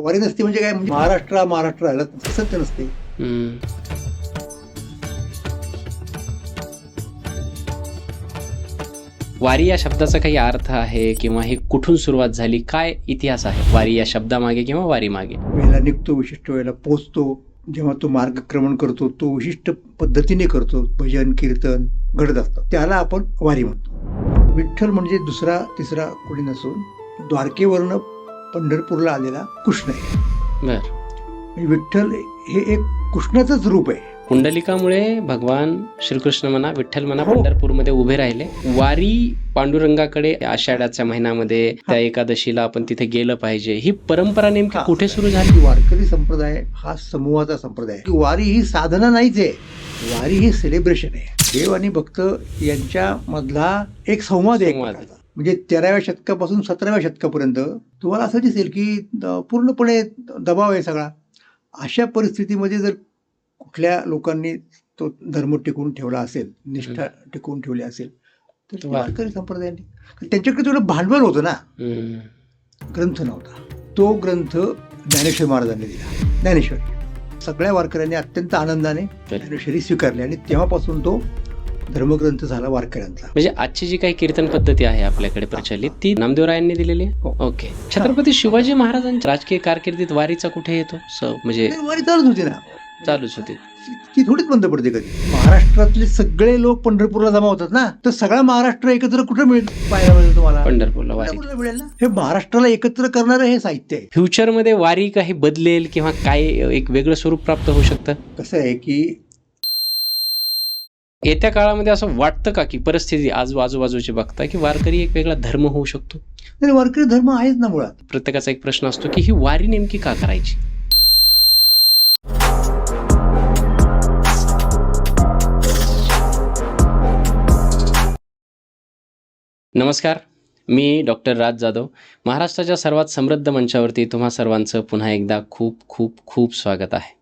वारी नसते म्हणजे काय, म्हणजे महाराष्ट्र महाराष्ट्र राहिला सत्य नसते. वारी या शब्दाचा काही अर्थ आहे किंवा हे कुठून सुरुवात झाली, काय इतिहास आहे वारी या शब्दामागे किंवा वारी मागे? वेळेला निघतो, विशिष्ट वेळेला पोचतो. जेव्हा तो मार्गक्रमण करतो तो विशिष्ट पद्धतीने करतो. भजन कीर्तन घडत असतं, त्याला आपण वारी म्हणतो. विठ्ठल म्हणजे दुसरा तिसरा कोणी नसून द्वारकेवरनं पंढरपूरला आलेला कृष्ण आहे. बर. म्हणजे विठ्ठल हे एक कृष्णाचंच रूप आहे. कुंडलिकामुळे भगवान श्रीकृष्ण म्हणा, विठ्ठल म्हणा, हो. पंढरपूरमध्ये उभे राहिले. वारी पांडुरंगाकडे आषाढाच्या महिन्यामध्ये त्या एकादशीला आपण तिथे गेलं पाहिजे, ही परंपरा नेमकी कुठे सुरू झाली? वारकरी संप्रदाय हा समूहाचा संप्रदाय आहे. वारी ही साधना नाहीच आहे, वारी ही सेलिब्रेशन आहे. देव आणि भक्त यांच्या मधला एक संवाद आहे. म्हणजे 13व्या शतकापासून 17व्या शतकापर्यंत तुम्हाला असं दिसेल की पूर्णपणे दबाव आहे सगळा. अशा परिस्थितीमध्ये जर कुठल्या लोकांनी तो धर्म टिकवून ठेवला असेल, निष्ठा टिकवून ठेवली असेल, तर वारकरी संप्रदायाने. त्यांच्याकडे तेवढं भांडवल होतं ना, ग्रंथ नव्हता. तो ग्रंथ ज्ञानेश्वर महाराजांनी दिला, ज्ञानेश्वरी. सगळ्या वारकऱ्यांनी अत्यंत आनंदाने ज्ञानेश्वरी स्वीकारली आणि तेव्हापासून तो धर्मग्रंथ झाला वारकऱ्यांचा. म्हणजे आजची जी काही कीर्तन पद्धती आहे आपल्याकडे प्रचलित, ती नामदेवरायांनी दिलेली आहे. ओके. छत्रपती शिवाजी महाराजांच्या राजकीय कारकिर्दीत वारीचा कुठे येतो? म्हणजे वारी चालूच होती ना, चालूच होती ती थोडीच बंद पडते कधी. महाराष्ट्रातले सगळे लोक पंढरपूरला जमा होतात ना, तर सगळा महाराष्ट्र एकत्र कुठे पाहायला मिळेल तुम्हाला? पंढरपूरला वारी मिळेल ना. हे महाराष्ट्राला एकत्र करणारं हे साहित्य आहे. फ्युचरमध्ये वारी काही बदलेल किंवा काय एक वेगळं स्वरूप प्राप्त होऊ शकतं? कसं आहे की येत्या काळामध्ये असं वाटतं का की परिस्थिती आजूबाजूची बघता की वारकरी एक वेगळा धर्म होऊ शकतो? नाही, वारकरी धर्म आहेच ना मुळात. प्रत्येकाचा एक प्रश्न असतो की ही वारी नेमकी का करायची? नमस्कार, मी डॉक्टर राज जाधव. महाराष्ट्राच्या सर्वात समृद्ध मंचावरती तुम्हा सर्वांचं पुन्हा एकदा खूप खूप खूप स्वागत आहे.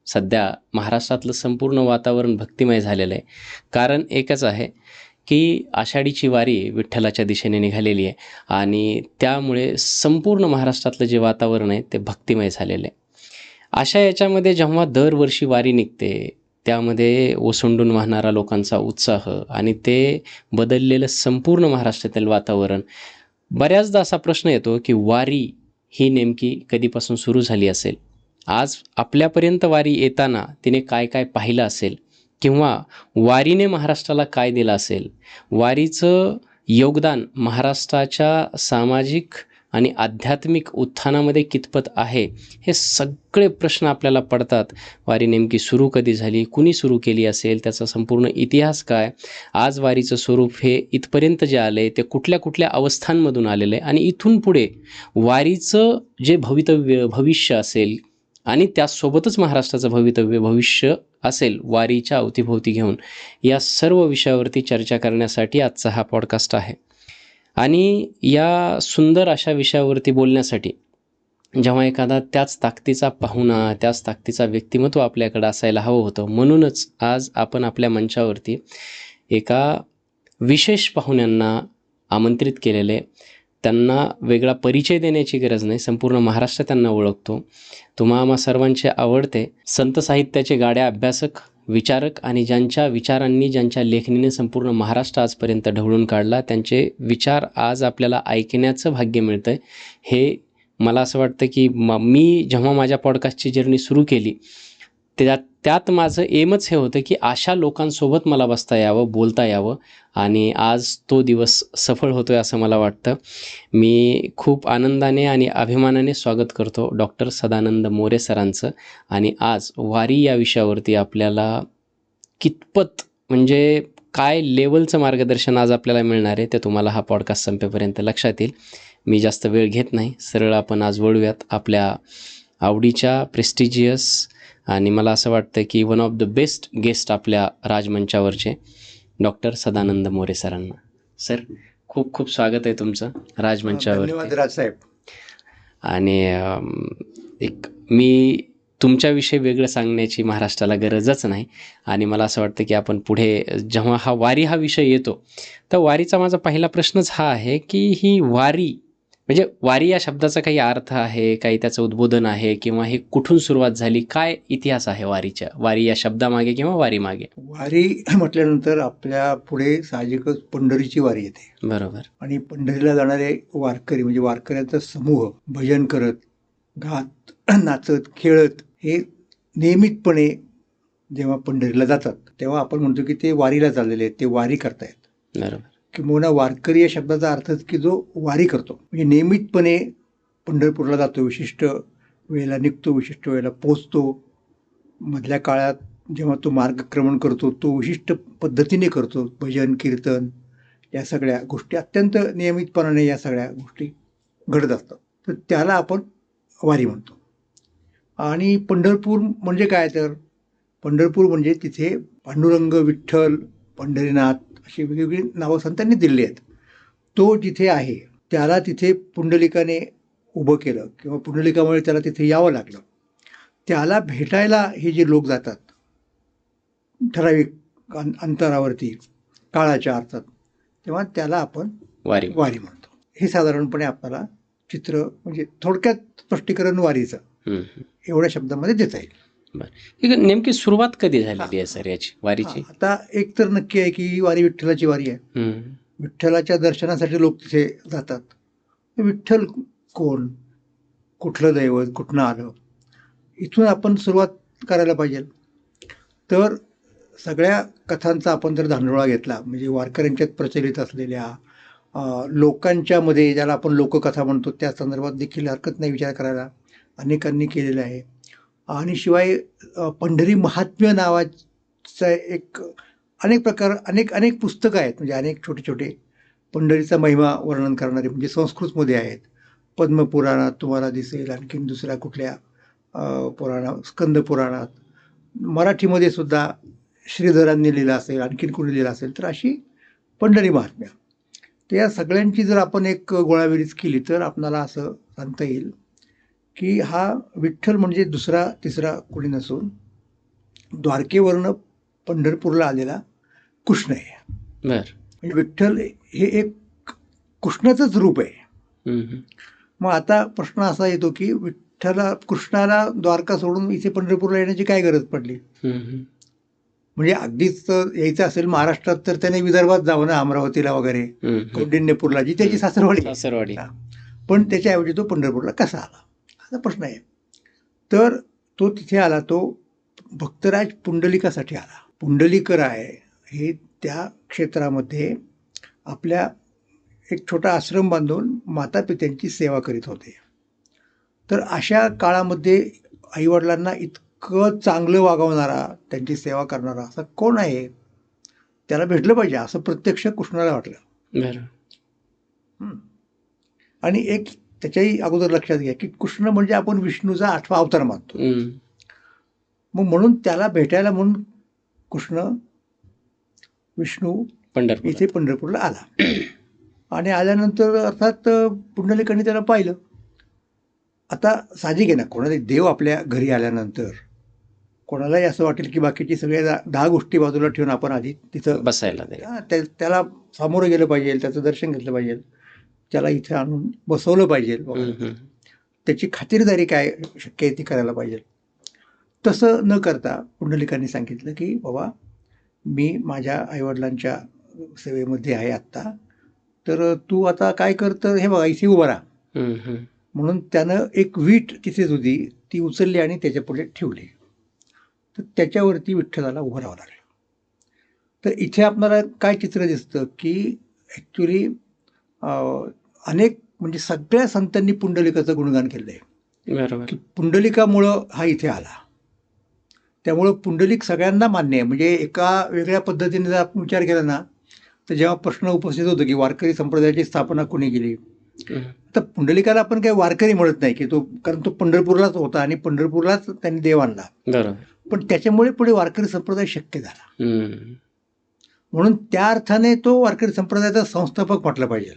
सध्या महाराष्ट्रातलं संपूर्ण वातावरण भक्तिमय झालेलं आहे. कारण एकच आहे की आषाढीची वारी विठ्ठलाच्या दिशेने निघालेली आहे आणि त्यामुळे संपूर्ण महाराष्ट्रातलं जे वातावरण आहे ते भक्तिमय झालेलं आहे. अशा याच्यामध्ये जेव्हा दरवर्षी वारी निघते, त्यामध्ये ओसंडून वाहणारा लोकांचा उत्साह आणि ते बदललेलं संपूर्ण महाराष्ट्रातील वातावरण, बऱ्याचदा असा प्रश्न येतो की वारी ही नेमकी कधीपासून सुरू झाली असेल? आज आपल्यापर्यंत वारी येताना तिने काय काय पाहिलं असेल किंवा वारीने महाराष्ट्राला काय दिलं असेल? वारीचं योगदान महाराष्ट्राच्या सामाजिक आणि आध्यात्मिक उत्थानामध्ये कितपत आहे, हे सगळे प्रश्न आपल्याला पडतात. वारी नेमकी सुरू कधी झाली, कुणी सुरू केली असेल, त्याचा संपूर्ण इतिहास काय, आज वारीचं स्वरूप हे इथपर्यंत जे आलं आहे ते कुठल्या कुठल्या अवस्थांमधून आलेलं आहे आणि इथून पुढे वारीचं जे भविष्य असेल आणि त्यासोबतच महाराष्ट्राचं भविष्य असेल वारीच्या अवतीभोवती घेऊन, या सर्व विषयावरती चर्चा करण्यासाठी आजचा हा पॉडकास्ट आहे. आणि या सुंदर अशा विषयावरती बोलण्यासाठी जेव्हा एखादा त्याच ताकदीचा पाहुणा, त्याच ताकदीचा व्यक्तिमत्व आपल्याकडे असायला हवं होतं, म्हणूनच आज आपण आपल्या मंचावरती एका विशेष पाहुण्यांना आमंत्रित केलेले. त्यांना वेगळा परिचय देण्याची गरज नाही, संपूर्ण महाराष्ट्र त्यांना ओळखतो. तुम्हा आम्हा सर्वांचे आवडते संत साहित्याचे गाड्या अभ्यासक, विचारक आणि ज्यांच्या विचारांनी, ज्यांच्या लेखणीने संपूर्ण महाराष्ट्र आजपर्यंत ढवळून काढला, त्यांचे विचार आज आपल्याला ऐकण्याचं भाग्य मिळतं आहे. हे मला असं वाटतं की मी जेव्हा माझ्या पॉडकास्टची जर्नी सुरू केली त्यात माझं एमच हे होतं की अशा लोकांसोबत मला बसता यावं, बोलता यावं आणि आज तो दिवस सफळ होतो आहे असं मला वाटतं. मी खूप आनंदाने आणि अभिमानाने स्वागत करतो डॉक्टर सदानंद मोरे सरांचं. आणि आज वारी या विषयावरती आपल्याला कितपत म्हणजे काय लेवलचं मार्गदर्शन आज आपल्याला मिळणार आहे ते तुम्हाला हा पॉडकास्ट संपेपर्यंत लक्षात येईल. मी जास्त वेळ घेत नाही, सरळ आपण आज वळूयात आपल्या आवडीच्या प्रेस्टिजियस आणि मला असं वाटतं की one of the best guest आपल्या राजमंचावरचे डॉक्टर सदानंद मोरे सरांना. सर, खूप खूप स्वागत आहे तुमचं राजमंचावर. धन्यवाद राजसाहेब. आणि मी तुमच्याविषयी वेगळं सांगण्याची महाराष्ट्राला गरजच नाही. आणि मला असं वाटतं की आपण पुढे जेव्हा वारी हा विषय येतो, तर वारीचा माझा पहिला प्रश्नच हा आहे की ही वारी म्हणजे वारी या शब्दाचा काही अर्थ आहे, काही त्याचं उद्बोधन आहे, किंवा हे कुठून सुरुवात झाली, काय इतिहास आहे वारीच्या, वारी या शब्दामागे किंवा वारी मागे? वारी म्हटल्यानंतर आपल्या पुढे साहजिकच पंढरीची वारी येते. बरोबर. आणि पंढरीला जाणारे वारकरी म्हणजे वारकऱ्यांचा समूह भजन करत, गात, नाचत, खेळत हे नियमितपणे जेव्हा पंढरीला जातात तेव्हा आपण म्हणतो की ते वारीला चाललेले आहेत, ते वारी करतायत. बरोबर. किंवा वारकरी या शब्दाचा अर्थच की जो वारी करतो, म्हणजे नियमितपणे पंढरपूरला जातो, विशिष्ट वेळेला निघतो, विशिष्ट वेळेला पोचतो. मधल्या काळात जेव्हा तो मार्गक्रमण करतो तो विशिष्ट पद्धतीने करतो, भजन कीर्तन या सगळ्या गोष्टी अत्यंत नियमितपणाने या सगळ्या गोष्टी घडत असतात. तर त्याला आपण वारी म्हणतो. आणि पंढरपूर म्हणजे काय, तर पंढरपूर म्हणजे तिथे पांडुरंग, विठ्ठल, पंढरीनाथ अशी वेगवेगळी नावं संतांनी दिलेली आहेत. तो जिथे आहे त्याला तिथे पुंडलिकाने उभं केलं किंवा पुंडलिकामुळे त्याला तिथे यावं लागलं. त्याला भेटायला हे जे लोक जातात ठराविक अंतरावरती काळाच्या अर्थात, तेव्हा त्याला आपण वारी म्हणतो. हे साधारणपणे आपल्याला चित्र म्हणजे थोडक्यात स्पष्टीकरण वारीचं एवढ्या शब्दामध्ये देता येईल. बरं, नेमकी सुरुवात कधी झालेली आहे सर याची वारीची? आता एक तर नक्की आहे की ही वारी विठ्ठलाची वारी आहे. विठ्ठलाच्या दर्शनासाठी लोक तिथे जातात. विठ्ठल कोण, कुठलं दैवत, कुठनं आलं, इथून आपण सुरुवात करायला पाहिजे. तर सगळ्या कथांचा आपण जर धांडोळा घेतला म्हणजे वारकऱ्यांच्यात प्रचलित असलेल्या लोकांच्यामध्ये ज्याला आपण लोककथा म्हणतो त्या संदर्भात देखील हरकत नाही विचार करायला, अनेकांनी केलेला आहे. आणि शिवाय पंढरी महात्म्य नावाचं एक अनेक प्रकार अनेक पुस्तकं आहेत, म्हणजे अनेक छोटे छोटे पंढरीचा महिमा वर्णन करणारे, म्हणजे संस्कृतमध्ये आहेत. पद्मपुराणात तुम्हाला दिसेल, आणखीन दुसऱ्या कुठल्या पुराणात, स्कंद पुराणात, मराठीमध्ये सुद्धा श्रीधरांनी लिहिलं असेल, आणखीन कोणी लिहिलं असेल. तर अशी पंढरी महात्म्य, तर या सगळ्यांची जर आपण एक गोळाबेरीज केली तर आपणाला असं सांगता येईल की हा विठ्ठल म्हणजे दुसरा तिसरा कोणी नसून द्वारकेवरनं पंढरपूरला आलेला कृष्ण आहे. म्हणजे विठ्ठल हे एक कृष्णाचंच रूप आहे. मग आता प्रश्न असा येतो की कृष्णाला द्वारका सोडून इथे पंढरपूरला येण्याची काय गरज पडली? म्हणजे अगदीच यायचं असेल महाराष्ट्रात तर त्याने विदर्भात जावं ना, अमरावतीला वगैरे, कौंडिण्यपूरला, जी त्याची सासरवाडी. पण त्याच्याऐवजी तो पंढरपूरला कसा आला असा प्रश्न आहे. तर तो तिथे आला, तो भक्तराज पुंडलिकासाठी आला. पुंडलिकराय हे त्या क्षेत्रामध्ये आपल्या एक छोटा आश्रम बांधून माता पित्यांची सेवा करीत होते. तर अशा काळामध्ये आईवडिलांना इतकं चांगलं वागवणारा, त्यांची सेवा करणारा असा कोण आहे, त्याला भेटलं पाहिजे असं प्रत्यक्ष कृष्णाला वाटलं. आणि एक त्याच्याही अगोदर लक्षात घ्या की कृष्ण म्हणजे आपण विष्णूचा 8वा अवतार मानतो. मग म्हणून त्याला भेटायला म्हणून विष्णू इथे पंढरपूरला आला. आणि आल्यानंतर अर्थात पुंडलिकाने त्याला पाहिलं. आता साहजिक आहे ना, कोणाला देव आपल्या घरी आल्यानंतर कोणालाही असं वाटेल की बाकीची सगळ्या 10 गोष्टी बाजूला ठेवून आपण आधी तिथं बसायला, त्याला सामोरं गेलं पाहिजे, त्याचं दर्शन घेतलं पाहिजे, त्याला इथे आणून बसवलं पाहिजे, त्याची खातिरदारी काय शक्य आहे ती करायला पाहिजे. तसं न करता पुंडलिकांनी सांगितलं की बाबा मी माझ्या आईवडिलांच्या सेवेमध्ये आहे आत्ता, तर तू आता काय कर, तर हे बघा इथे उभं राहा. म्हणून त्यानं एक वीट तिथेच होती, ती उचलली आणि त्याच्या पुढे ठेवली. तर त्याच्यावरती विठ्ठलाला उभं राहावं लागलं. तर इथे आपल्याला काय चित्र दिसतं की ॲक्च्युली अनेक म्हणजे सगळ्या संतांनी पुंडलिकाचं गुणगान केलं आहे की पुंडलिकामुळं हा इथे आला. त्यामुळं पुंडलिक सगळ्यांना मान्य आहे. म्हणजे एका वेगळ्या पद्धतीने जर आपण विचार केला ना, तर जेव्हा प्रश्न उपस्थित होतो की वारकरी संप्रदायाची स्थापना कोणी केली, तर पुंडलिकाला आपण काही वारकरी म्हणत नाही की तो, कारण तो पंढरपूरलाच होता आणि पंढरपूरलाच त्यांनी देव आणला. पण त्याच्यामुळे पुढे वारकरी संप्रदाय शक्य झाला. म्हणून त्या अर्थाने तो वारकरी संप्रदायाचा संस्थापक म्हटला पाहिजे.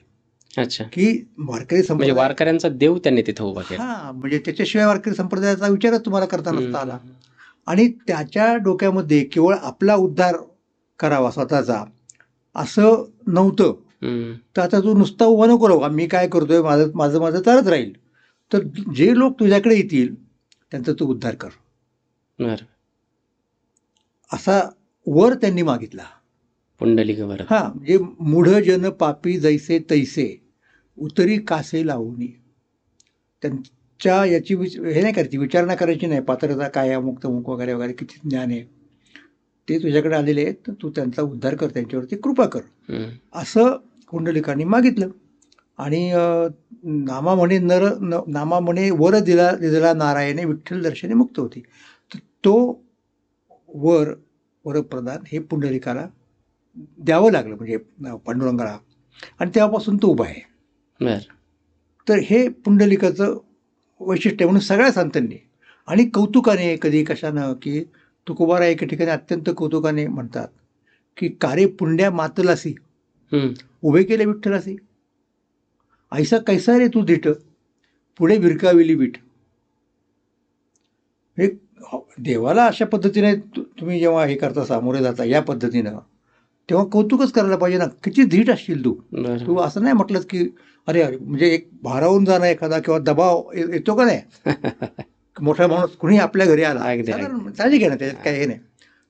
अच्छा, की वारकरी संप्रदाय वारकऱ्यांचा देव त्यांनी तिथे उभा केला. हा, म्हणजे त्याच्याशिवाय वारकरी संप्रदायाचा विचारच तुम्हाला करता नसता आला. आणि त्याच्या डोक्यामध्ये केवळ आपला उद्धार करावा स्वतःचा असं नव्हतं, तर आता तू नुसता उभा नको राहू, मी काय करतोय, माझं माझं माझं चालत राहील. तर जे लोक तुझ्याकडे येतील त्यांचा तू उद्धार कर, बरं. असा वर त्यांनी मागितला. पुंडलिक वर. हा, म्हणजे मूढ जन पापी जैसे तैसे उतरी कासे लावूनी. त्यांच्या याची हे नाही करायची, विचारणा करायची नाही, पात्रता काय, अमुक तमुक वगैरे वगैरे, किती ज्ञान आहे, ते तुझ्याकडे आलेले आहेत, तर तू त्यांचा उद्धार कर, त्यांच्यावरती कृपा कर, असं पुंडलिकांनी मागितलं. आणि नामा म्हणे वर दिला नारायणे, विठ्ठल दर्शने मुक्त होती. तर तो वरप्रदान हे पुंडलिकाला द्यावं लागलं, म्हणजे पांडुरंगाला, आणि तेव्हापासून तो उभा आहे. तर हे पुंडलिकाचं वैशिष्ट्य म्हणून सगळ्या संतांनी आणि कौतुकाने, कधी कशानं, की तुकोबारा एके ठिकाणी अत्यंत कौतुकाने म्हणतात की कारे पुंड्या मातलासी, उभे केले विठ्ठलासी, ऐसा कैसा रे तू धीट, पुढे विरकाविली बीट. हे देवाला अशा पद्धतीने तुम्ही जेव्हा हे करता, सामोरे जाता या पद्धतीनं, तेव्हा कौतुकच करायला पाहिजे ना, किती धीट असशील तू. तू असं नाही म्हटलं की अरे अरे, म्हणजे एक भारावून जाणं एखादा किंवा दबाव येतो का नाही, मोठा माणूस कुणी आपल्या घरी आला, साहजिक आहे ना, त्याच्यात काय हे नाही.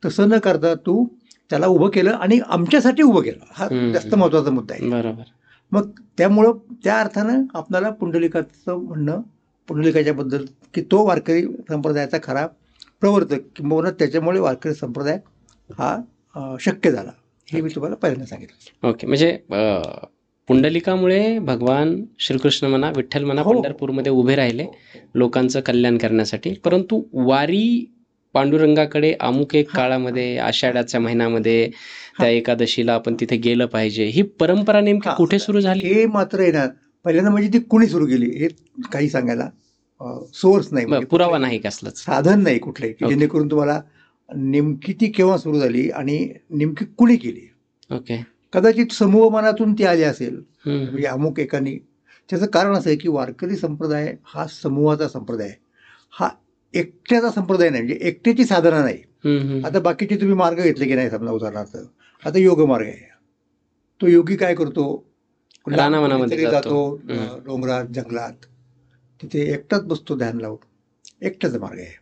तसं न करता तू त्याला उभं केलं आणि आमच्यासाठी उभं केलं, हा जास्त महत्वाचा मुद्दा आहे. बरोबर. मग त्यामुळं त्या अर्थानं आपल्याला पुंडलिकाचं म्हणणं, पुंडलिकाच्या बद्दल, की तो वारकरी संप्रदायाचा खरा प्रवर्तक, किंवा त्याच्यामुळे वारकरी संप्रदाय हा शक्य झाला, हे मी तुम्हाला पहिल्यांदा सांगितलं. ओके. म्हणजे पुंडलिकामुळे भगवान श्रीकृष्ण म्हणा, विठ्ठल म्हणा, पंढरपूरमध्ये उभे राहिले लोकांचं कल्याण करण्यासाठी. परंतु वारी पांडुरंगाकडे अमुक एक काळामध्ये, आषाढाच्या महिन्यामध्ये, त्या एकादशीला आपण तिथे गेलं पाहिजे, ही परंपरा नेमकी कुठे सुरू झाली? हे मात्र आहे ना, पहिल्यांदा म्हणजे ती कुणी सुरू केली हे काही सांगायला सोर्स नाही, म्हणजे पुरावा नाही, कसलंच साधन नाही कुठलंही, की जेणेकरून तुम्हाला नेमकी ती केव्हा सुरू झाली आणि नेमकी कुणी केली. ओके. कदाचित समूह मनातून ती आली असेल, म्हणजे अमुक एकानी. त्याचं कारण असं आहे की वारकरी संप्रदाय हा समूहाचा संप्रदाय, हा एकट्याचा संप्रदाय नाही, म्हणजे एकट्याची साधना नाही. आता बाकीचे तुम्ही मार्ग घेतले की नाही, समजा उदाहरणार्थ आता योग मार्ग आहे, तो योगी काय करतो, रानावनामध्ये जातो, डोंगरात जंगलात, तिथे एकटाच बसतो ध्यान लावून, एकटाचा मार्ग आहे.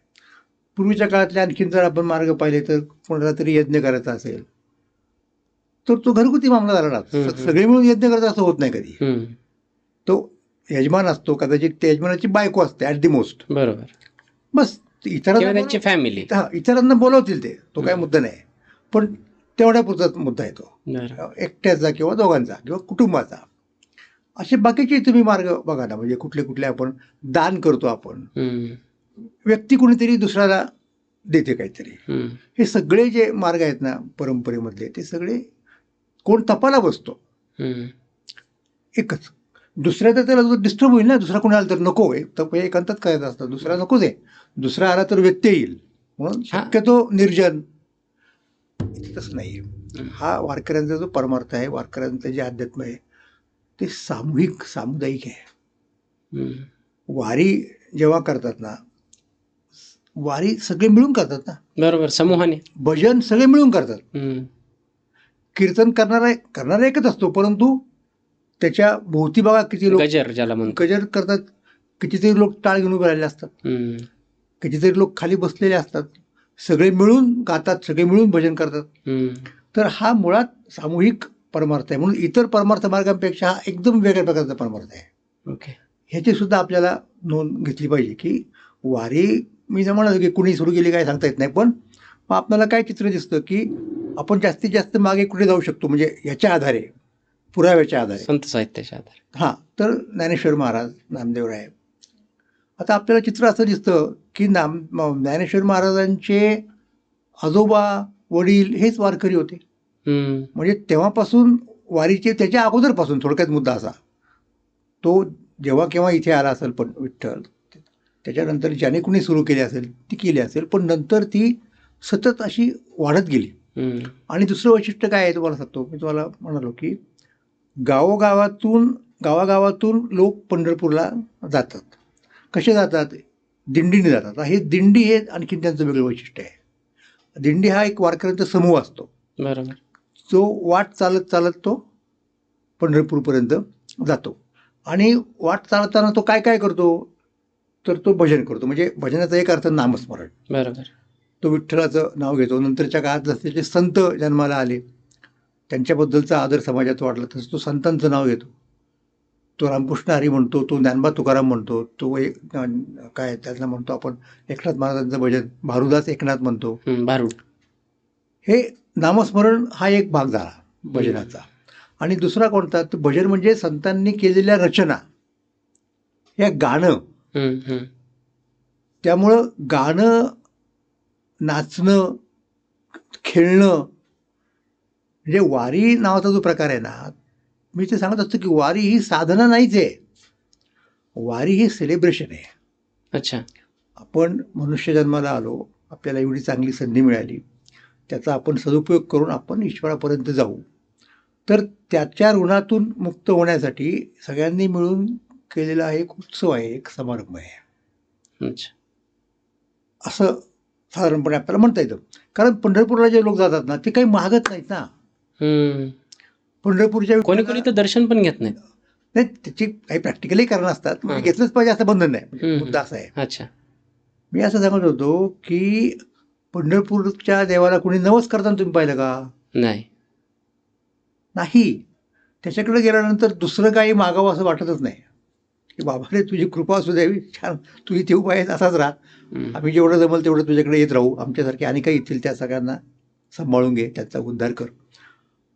पूर्वीच्या काळातले आणखीन जर आपण मार्ग पाहिले तर कोणाला तरी यज्ञ करायचा असेल तर तो घरगुती मामला झाला ना, सगळे मिळून यज्ञ करायचं असं होत नाही कधी. तो यजमान असतो, कदाचित त्या यजमानाची बायको असते ॲट दी मोस्ट, बरोबर, बस. इतरांची फॅमिली, इतरांना बोलवतील ते, तो काय मुद्दा नाही, पण तेवढ्या पुरता मुद्दा आहे तो, एकट्याचा किंवा दोघांचा किंवा कुटुंबाचा. असे बाकीचे तुम्ही मार्ग बघा ना, म्हणजे कुठले कुठले आपण दान करतो, आपण व्यक्ती कुणीतरी दुसऱ्याला देते काहीतरी, हे सगळे जे मार्ग आहेत ना परंपरेमधले, ते सगळे कोण तपाला बसतो एकच, दुसऱ्या तर त्याला डिस्टर्ब होईल ना, दुसरा कोणी आला तर नको, एकांतात करायचं असतं, दुसरा नकोच आहे, दुसरा आला तर व्यत्यय येईल, म्हणून शक्यतो निर्जन. तसं नाही, हा वारकऱ्यांचा जो परमार्थ आहे, वारकऱ्यांचं जे अध्यात्म आहे ते सामूहिक सामुदायिक आहे. वारी जेव्हा करतात ना, वारी सगळे मिळून करतात ना, बरोबर, समूहाने. भजन सगळे मिळून करतात, कीर्तन करणारा एकच असतो, परंतु त्याच्या भोवती बघा किती लोक गजर करतात, कितीतरी लोक टाळ घेऊन उभे राहिलेले असतात, कितीतरी लोक खाली बसलेले असतात, सगळे मिळून गातात, सगळे मिळून भजन करतात. तर हा मुळात सामूहिक परमार्थ आहे, म्हणून इतर परमार्थ मार्गांपेक्षा हा एकदम वेगळ्या प्रकारचा परमार्थ आहे. ओके. ह्याची सुद्धा आपल्याला नोंद घेतली पाहिजे, की वारी मी जर म्हणालो की कुणी सुरू केली काय सांगता येत नाही, पण आपल्याला काय चित्र दिसतं की आपण जास्तीत जास्त मागे कुठे जाऊ शकतो, म्हणजे याच्या आधारे, पुराव्याच्या आधारे, संत साहित्याच्या आधारे. हां, तर ज्ञानेश्वर महाराज, नामदेवराय. आता आपल्याला चित्र असं दिसतं की ज्ञानेश्वर महाराजांचे आजोबा, वडील हेच वारकरी होते, म्हणजे तेव्हापासून वारीचे, त्याच्या अगोदरपासून, थोडक्यात मुद्दा असा, तो जेव्हा केव्हा इथे आला असेल, पण विठ्ठल त्याच्यानंतर ज्याने कुणी सुरू केली असेल ती केली असेल, पण नंतर ती सतत अशी वाढत गेली. आणि दुसरं वैशिष्ट्य काय आहे तुम्हाला सांगतो, मी तुम्हाला म्हणालो की गावागावातून लोक पंढरपूरला जातात. कसे जातात? दिंडीने जातात. हे दिंडी हे आणखीन त्यांचं वेगळं वैशिष्ट्य आहे. दिंडी हा एक वारकऱ्यांचा समूह असतो, बरोबर, जो वाट चालत चालत तो पंढरपूरपर्यंत जातो. आणि वाट चालताना तो काय काय करतो, तर तो भजन करतो. म्हणजे भजनाचा एक अर्थ नामस्मरण. बरोबर. तो विठ्ठलाचं नाव घेतो. नंतरच्या काळात जसे जे संत जन्माला आले त्यांच्याबद्दलचा आदर समाजात वाढला तसं तो संतांचं नाव घेतो. तो रामकृष्ण हरी म्हणतो, तो ज्ञानबा तुकाराम म्हणतो, तो एक काय त्याला म्हणतो आपण एकनाथ महाराजांचं भजन भारूदास एकनाथ म्हणतो. भारूड. हे नामस्मरण हा एक भाग झाला भजनाचा. आणि दुसरा कोणता, तर भजन म्हणजे संतांनी केलेल्या रचना, या गाणं. त्यामुळं गाणं, नाचणं, खेळणं, म्हणजे वारी नावाचा जो प्रकार आहे ना, मी ते सांगत असतो की वारी ही साधना नाहीच आहे, वारी ही सेलिब्रेशन आहे. अच्छा. आपण मनुष्य जन्माला आलो, आपल्याला एवढी चांगली संधी मिळाली, त्याचा आपण सदुपयोग करून आपण ईश्वरापर्यंत जाऊ. तर त्याच्या ऋणातून मुक्त होण्यासाठी सगळ्यांनी मिळून केलेला एक उत्सव आहे, एक समारंभ आहे. अच्छा. असं साधारणपणे आपल्याला म्हणता येतं. कारण पंढरपूरला जे लोक जातात ना, ते काही मागत नाहीत ना. पंढरपूरच्या कोणी कोणी तर दर्शन पण घेत नाही. नाही, त्याची काही प्रॅक्टिकली कारण असतात. म्हणजे घेतलंच पाहिजे असं बंधन नाही. म्हणजे मुद्दा असा आहे. अच्छा. मी असं सांगत होतो की पंढरपूरच्या देवाला कोणी नवस करताना तुम्ही पाहिलं का? नाही. त्याच्याकडे गेल्यानंतर दुसरं काही मागावं असं वाटतच नाही. की बाबा रे, तुझी कृपा असू द्यावी, छान, तुझी ती उपाय असाच राहा, आम्ही जेवढं जमल तेवढं तुझ्याकडे येत राहू, आमच्यासारखे आणि काही येतील त्या सगळ्यांना सांभाळून घे, त्याचा उद्धार कर,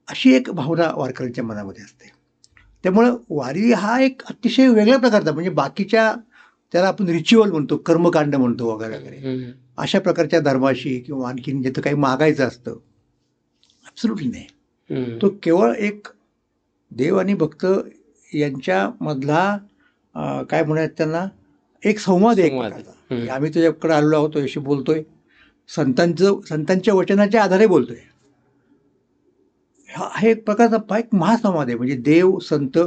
अशी एक भावना वारकऱ्यांच्या मनामध्ये असते. त्यामुळं वारी हा एक अतिशय वेगळ्या प्रकारचा, म्हणजे बाकीच्या त्याला आपण रिच्युअल म्हणतो, कर्मकांड म्हणतो वगैरे वगैरे, अशा प्रकारच्या धर्माशी किंवा आणखीन जिथं काही मागायचं असतं, ॲब्सोल्युटली नाही. तो केवळ एक देव आणि भक्त यांच्यामधला काय म्हणूयात त्यांना, एक संवाद आहे. आम्ही तुझ्याकडे आलेलो आहोत, तुझ्याशी बोलतोय, संतांच्या वचनाच्या आधारे बोलतोय. हा एक प्रकारचा एक महासंवाद आहे. म्हणजे देव, संत,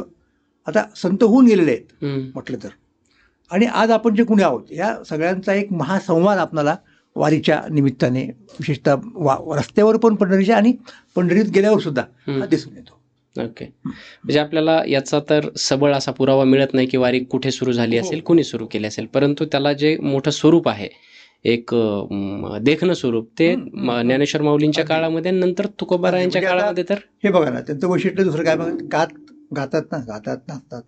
आता संत होऊन गेलेले आहेत म्हटलं तर, आणि आज आपण जे कुणी आहोत, या सगळ्यांचा एक महासंवाद आपल्याला वारीच्या निमित्ताने, विशेषतः रस्त्यावर पण पंढरीच्या आणि पंढरीत गेल्यावर सुद्धा हा दिसून येतो. ओके. म्हणजे आपल्याला याचा तर सबळ असा पुरावा मिळत नाही की वारी कुठे सुरू झाली असेल, कुणी सुरू केली असेल, परंतु त्याला जे मोठं स्वरूप आहे, एक देखणं स्वरूप, ते ज्ञानेश्वर माऊलींच्या काळामध्ये, नंतर तुकोबारायांच्या काळामध्ये. तर हे बघा ना, त्यांचं वैशिष्ट्य दुसरं काय बघा, गातात नाचतात.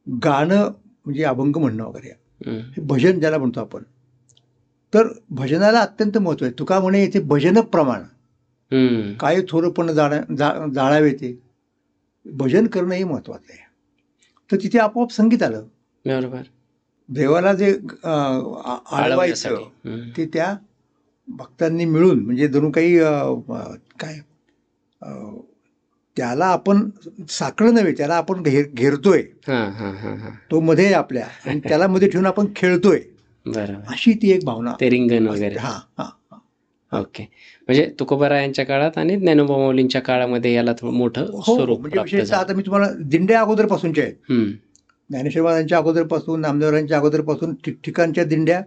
गाणं म्हणजे अभंग म्हणणं वगैरे, हे भजन ज्याला म्हणतो आपण, तर भजनाला अत्यंत महत्व आहे. तुका म्हणे येथे भजन प्रमाण काय थोरपण जाळावे, ते भजन करणं हे महत्वाचं आहे. तर तिथे आपोआप संगीत आलं. बरोबर. देवाला जे आळवायचं ते त्या भक्तांनी मिळून, म्हणजे जणू काही काय त्याला आपण साखळं नव्हे, त्याला आपण घेरतोय, तो मध्ये आपल्या, आणि त्याला मध्ये ठेवून आपण खेळतोय, अशी ती एक भावना, ते रिंगण वगैरे. ओके. म्हणजे तुकोबारायांच्या काळात आणि ज्ञानोबा माऊलींच्या काळामध्ये याला थोडं मोठं स्वरूप. म्हणजे विशेषतः आता मी तुम्हाला दिंड्या अगोदरपासूनच्या आहेत, ज्ञानेश्वर महाराजांच्या अगोदरपासून, नामदेवरांच्या अगोदरपासून ठिकठिकाणच्या दिंड्या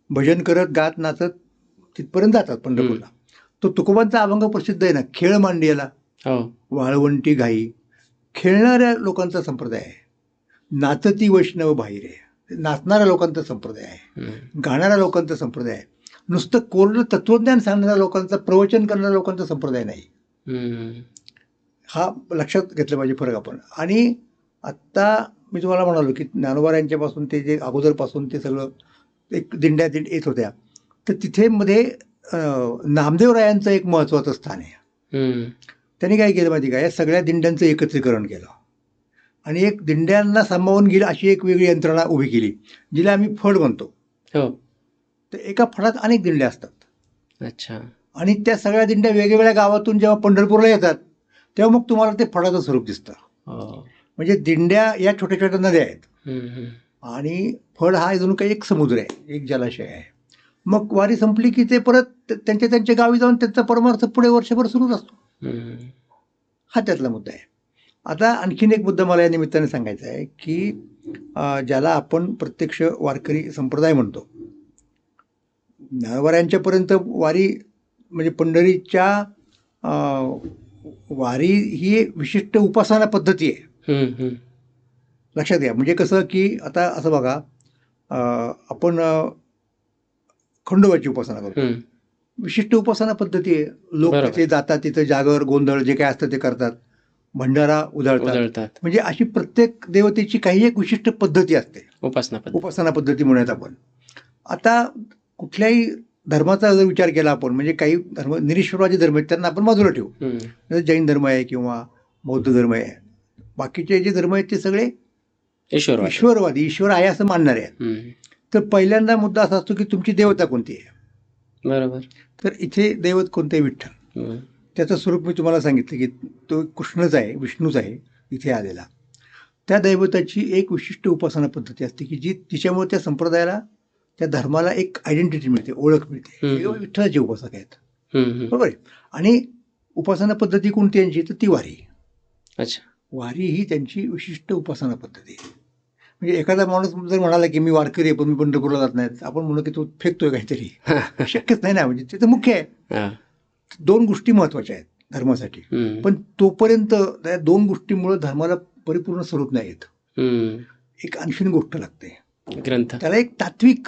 भजन करत, गात, नाचत तिथपर्यंत जातात पंढरपूरला. तो तुकोबांचा अभंग प्रसिद्ध आहे ना, खेळ मांडियाला वाळवंटी घाई, खेळणाऱ्या लोकांचा संप्रदाय आहे. नाचती वैष्णव बाहेर आहे, नाचणाऱ्या लोकांचा संप्रदाय आहे, गाणाऱ्या लोकांचा संप्रदाय आहे. नुसतं कोरडं तत्वज्ञान सांगणाऱ्या लोकांचा, प्रवचन करणाऱ्या लोकांचा संप्रदाय नाही. हा लक्षात घेतलं पाहिजे फरक आपण. आणि आत्ता मी तुम्हाला म्हणालो की ज्ञानोबारायांच्यापासून ते जे अगोदरपासून ते सगळं एक दिंड्या येत होत्या, तर तिथे मध्ये नामदेवरायांचं एक महत्त्वाचं स्थान आहे. त्यांनी काय केलं माहिती का, या सगळ्या दिंड्यांचं एकत्रीकरण केलं आणि एक दिंड्यांना सामावून गेलं अशी एक वेगळी यंत्रणा उभी केली, जिला आम्ही फड म्हणतो. तर एका फडात अनेक दिंड्या असतात. अच्छा. आणि त्या सगळ्या दिंड्या वेगवेगळ्या गावातून जेव्हा पंढरपूरला येतात, तेव्हा मग तुम्हाला ते फडाचं स्वरूप दिसतं. म्हणजे दिंड्या या छोट्या छोट्या नद्या आहेत आणि फड हा जणू काही एक समुद्र आहे, एक जलाशय आहे. मग वारी संपली की ते परत त्यांच्या गावी जाऊन त्यांचा परमार्थ पुढे वर्षभर सुरूच असतो. हा त्यातला मुद्दा आहे. आता आणखीन एक मुद्दा मला या निमित्ताने सांगायचा आहे की ज्याला आपण प्रत्यक्ष वारकरी संप्रदाय म्हणतो, ज्ञानोबारायांच्यापर्यंत वारी म्हणजे पंढरीच्या वारी ही एक विशिष्ट उपासना पद्धती आहे. लक्षात घ्या. म्हणजे कसं की आता असं बघा, आपण खंडोबाची उपासना करतो. विशिष्ट उपासना पद्धती आहे. लोक बरोबर. तिथे जातात, तिथे जागर गोंधळ जे काय असतं ते करतात, भंडारा उधळतात. म्हणजे अशी प्रत्येक देवतेची काही एक विशिष्ट पद्धती असते, उपासना पद्धती म्हणूयात आपण. आता कुठल्याही धर्माचा जर विचार केला आपण, म्हणजे काही धर्म निरीश्वरवादी धर्म आहेत त्यांना आपण बाजूला ठेवू. जसं जैन धर्म आहे किंवा बौद्ध धर्म आहे. बाकीचे जे धर्म आहेत ते सगळे ईश्वरवादी, ईश्वर आहे असं मानणारे आहेत. तर पहिल्यांदा मुद्दा असा असतो की तुमची देवता कोणती आहे. बरोबर. तर इथे दैवत कोणतं आहे? विठ्ठल. त्याचं स्वरूप मी तुम्हाला सांगितलं की तो कृष्णच आहे, विष्णूच आहे इथे आलेला. त्या दैवताची एक विशिष्ट उपासना पद्धती असते की जी तिच्यामुळे त्या संप्रदायाला, त्या धर्माला एक आयडेंटिटी मिळते, ओळख मिळते. विठ्ठलाचे उपासक आहेत. बरोबर आहे. आणि उपासना पद्धती कोणती यांची? तर ती वारी. अच्छा. वारी ही त्यांची विशिष्ट उपासना पद्धती आहे. म्हणजे एखादा माणूस जर म्हणाला की मी वारकरी आहे पण मी पंढरपूरला जात नाही, आपण म्हणू की तो फेकतोय काहीतरी. शक्यच नाही ना. म्हणजे ते तर मुख्य आहे. दोन गोष्टी महत्वाच्या आहेत धर्मासाठी. पण तोपर्यंत त्या दोन गोष्टीमुळे धर्माला परिपूर्ण स्वरूप नाही येत. एक आणखीन गोष्ट लागते, ग्रंथ. त्याला एक तात्विक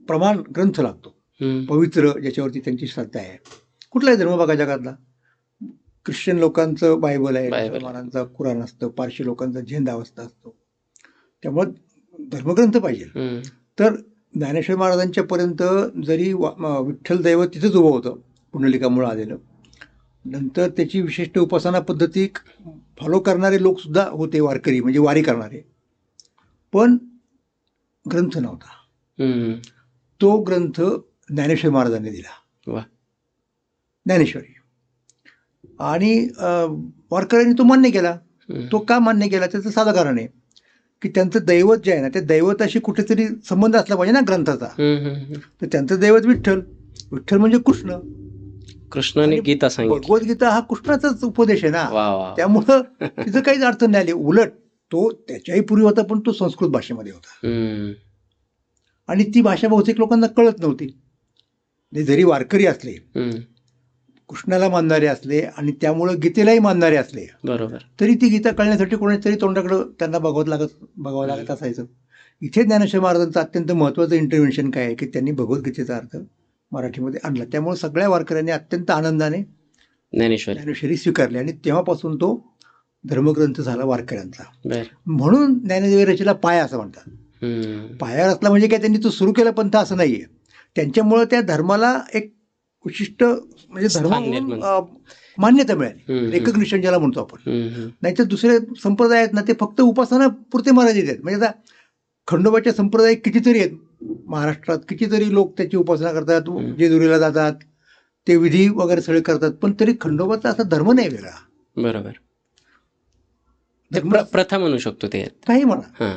प्रमाण ग्रंथ लागतो, पवित्र, ज्याच्यावरती त्यांची श्रद्धा आहे. कुठलाही धर्म बघा जगातला, ख्रिश्चन लोकांचं बायबल आहे, मुसलमानांचा कुराण असतं, पारशी लोकांचा झेंडावस्ता असतो. त्यामुळे धर्मग्रंथ पाहिजे. तर ज्ञानेश्वर महाराजांच्या पर्यंत जरी विठ्ठल दैवत तिथंच उभं होतं, पुंडलिकामुळं आलेलं. नंतर त्याची विशिष्ट उपासना पद्धती फॉलो करणारे लोक सुद्धा होते, वारकरी म्हणजे वारी करणारे. पण ग्रंथ नव्हता. तो ग्रंथ ज्ञानेश्वर महाराजांनी दिला, ज्ञानेश्वरी. आणि वारकऱ्यांनी तो मान्य केला. तो का मान्य केला? त्याचं साधं कारण आहे की त्यांचं दैवत जे आहे ना, त्या दैवताशी कुठेतरी संबंध असला पाहिजे ना ग्रंथाचा. तर त्यांचं दैवत विठ्ठल. विठ्ठल म्हणजे कृष्णाने गीता सांगितली. भगवद्गीता हा कृष्णाचाच उपदेश आहे ना. त्यामुळं तिचं काहीच अडचण नाही आली. उलट तो त्याच्याही पूर्वी होता, पण तो संस्कृत भाषेमध्ये होता. आणि ती भाषा बहुतेक लोकांना कळत नव्हती. जरी वारकरी असले, कृष्णाला मानणारे असले आणि त्यामुळं गीतेलाही मानणारे असले, बरोबर, तरी ती गीता कळण्यासाठी कोणातरी तोंडाकडं त्यांना बघावं लागत असायचं. इथे ज्ञानेश्वर महाराजांचं अत्यंत महत्त्वाचं इंटरव्हेन्शन काय आहे की त्यांनी भगवद्गीतेचा अर्थ मराठीमध्ये आणला. त्यामुळे सगळ्या वारकऱ्यांनी अत्यंत आनंदाने ज्ञानेश्वरी स्वीकारली आणि तेव्हापासून तो धर्मग्रंथ झाला वारकऱ्यांचा. म्हणून ज्ञानेश्वरी रचेला पाया असं म्हणतात. पाया रचला म्हणजे काय त्यांनी तो सुरू केला पंथ असं नाहीये. त्यांच्यामुळे त्या धर्माला एक विशिष्ट म्हणजे धर्म मान्यता मिळाली, रेकग्निशन ज्याला म्हणतो आपण. नाहीतर दुसरे संप्रदाय आहेत ना, ते फक्त उपासना पुरते मर्यादित आहेत. म्हणजे आता खंडोबाच्या संप्रदाय कितीतरी आहेत महाराष्ट्रात, कितीतरी लोक त्याची उपासना करतात, जेजुरीला जातात, ते विधी वगैरे सगळे करतात, पण तरी खंडोबाचा असा धर्म नाही वेगळा. बरोबर, प्रथा म्हणू शकतो ते, काही म्हणा.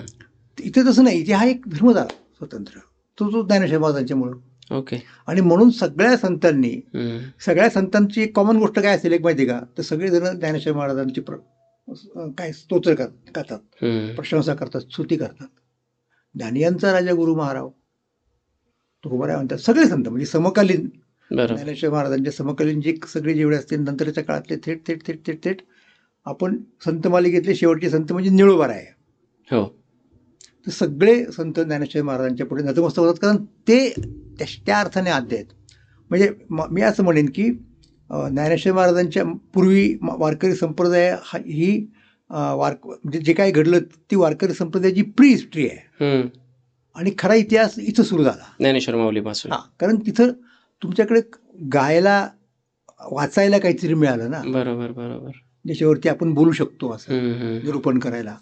इथे तसं नाही. इथे हा एक धर्म झाला स्वतंत्र, तो ज्ञानेश्वर महाराजांच्यामुळं. ओके. आणि म्हणून सगळ्या संतांची एक कॉमन गोष्ट काय असेल एक माहिती का? तर सगळे जण ज्ञानेश्वर महाराजांची काय स्तोत्र करतात, प्रशंसा करतात, स्तुती करतात. ज्ञानियांचा राजा गुरु महाराज तुकोबाराय म्हणतात. सगळे संत म्हणजे समकालीन ज्ञानेश्वर महाराजांच्या समकालीन जे सगळे जेवढे असतील नंतरच्या काळातले थेट थेट थेट थेट थेट आपण संत मालिकेतले शेवटचे संत म्हणजे निळोबाराय. हो. तर सगळे संत ज्ञानेश्वर महाराजांच्या पुढे नतमस्तक होतात, कारण ते त्या अर्थाने आद्य आहेत. म्हणजे मी असं म्हणेन की ज्ञानेश्वर महाराजांच्या पूर्वी वारकरी संप्रदाय ही म्हणजे जे काय घडलं ती वारकरी संप्रदायाची प्री हिस्ट्री आहे. आणि खरा इतिहास इथं सुरू झाला ज्ञानेश्वर माऊलीपासून. कारण तिथं तुमच्याकडे गायला वाचायला काहीतरी मिळालं ना. बरोबर बरोबर. ज्याच्यावरती आपण बोलू शकतो असं निरूपण करायला,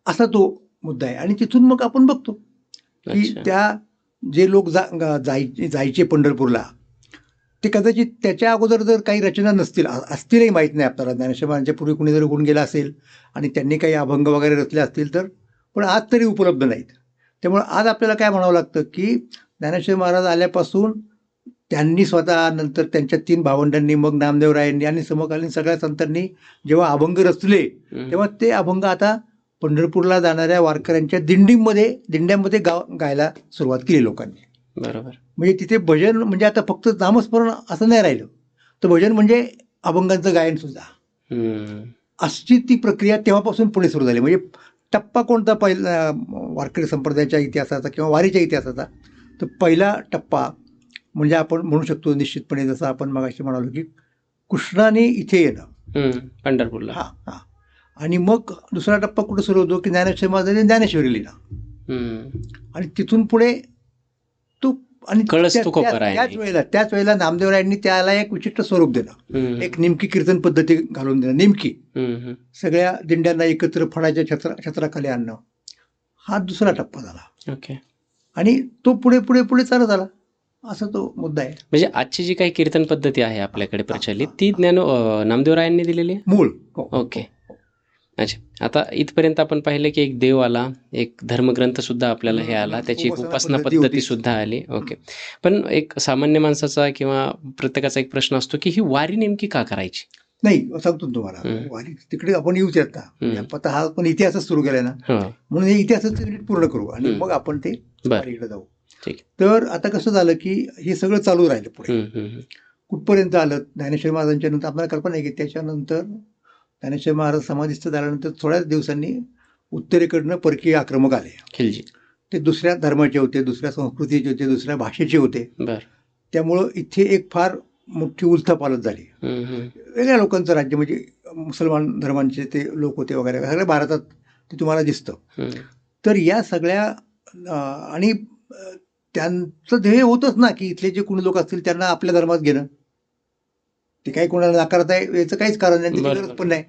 असा तो मुद्दा आहे. आणि तिथून मग आपण बघतो की त्या जे लोक जायचे पंढरपूरला, ते कदाचित त्याच्या अगोदर जर काही रचना असतीलही माहीत नाही आपल्याला. ज्ञानेश्वर महाराजांच्या पूर्वी कुणी जर होऊन गेला असेल आणि त्यांनी काही अभंग वगैरे रचले असतील तर, पण आज तरी उपलब्ध नाहीत. त्यामुळे आज आपल्याला काय म्हणावं लागतं की ज्ञानेश्वर महाराज आल्यापासून त्यांनी स्वतः, नंतर त्यांच्या 3 भावंडांनी, मग नामदेवरायांनी आणि समकालीन सगळ्या संतांनी जेव्हा अभंग रचले तेव्हा ते अभंग आता पंढरपूरला जाणाऱ्या वारकऱ्यांच्या दिंड्यांमध्ये गायला सुरुवात केली लोकांनी. बरोबर. म्हणजे तिथे भजन म्हणजे आता फक्त नामस्मरण असं नाही राहिलं, तर भजन म्हणजे अभंगांचं गायन सुद्धा. हम्म. अशी ती प्रक्रिया तेव्हापासून पुढे सुरू झाली. म्हणजे टप्पा कोणता पहिला वारकरी संप्रदायाच्या इतिहासाचा किंवा वारीच्या इतिहासाचा, तर पहिला टप्पा म्हणजे आपण म्हणू शकतो निश्चितपणे, जसं आपण मगाशी म्हणालो की कृष्णाने इथे येणं, पंढरपूरला. हां हां. आणि मग दुसरा टप्पा कुठं सुरू होतो की ज्ञानेश्वर महाराजांनी ज्ञानेश्वरी लिहिणं, आणि तिथून पुढे तो आणि कळस त्या- तुकोबरायाने. त्याच वेळेला नामदेवरायांनी त्याला एक विशिष्ट स्वरूप दिलं, एक नेमकी कीर्तन पद्धती घालून देणं, नेमकी सगळ्या दिंड्यांना एकत्र फळाच्या छत्राखाली आणणं, हा दुसरा टप्पा झाला. ओके. आणि तो पुढे पुढे पुढे चालत आला, असा तो मुद्दा आहे. म्हणजे आजची जी काही कीर्तन पद्धती आहे आपल्याकडे प्रचलित, ती नामदेवरायांनी दिलेली आहे. मूळ. हो. ओके. अच्छा, आता इथपर्यंत आपण पाहिलं की एक देव आला, एक धर्मग्रंथ सुद्धा आपल्याला हे आला, त्याची एक उपासना पद्धती सुद्धा आली. ओके. पण एक सामान्य माणसाचा किंवा प्रत्येकाचा एक प्रश्न असतो की ही वारी नेमकी का करायची? नाही, सांगतो तुम्हाला, वारी तिकडे आपण येऊच येत ना, आता हा पण इतिहासच सुरू केलाय ना, म्हणून हे इतिहासाचं युनिट पूर्ण करू आणि मग आपण ते वारीकडे जाऊ. ठीक. तर आता कसं झालं की हे सगळं चालू राहिलं पुढे, कुठपर्यंत आलं. ज्ञानेश्वर महाराजांच्या नंतर आपल्याला कल्पना आहे की त्याच्यानंतर ज्ञानेश्वर महाराज समाधिस्थ झाल्यानंतर थोड्याच दिवसांनी उत्तरेकडनं परकीय आक्रमक आले. खिलजी. ते दुसऱ्या धर्माचे होते, दुसऱ्या संस्कृतीचे होते, दुसऱ्या भाषेचे होते. त्यामुळं इथे एक फार मोठी उलथापालथ झाली. वेगळ्या लोकांचं राज्य, म्हणजे मुसलमान धर्मांचे ते लोक होते वगैरे, सगळ्या भारतात ते तुम्हाला दिसतं. तर या सगळ्या आणि त्यांचं ध्येय होतच ना की इथले जे कोणी लोक असतील त्यांना आपल्या धर्मात घेणं. ते काही कोणाला नाकारत आहे याचं काहीच कारण नाही, त्याची गरज पण नाही.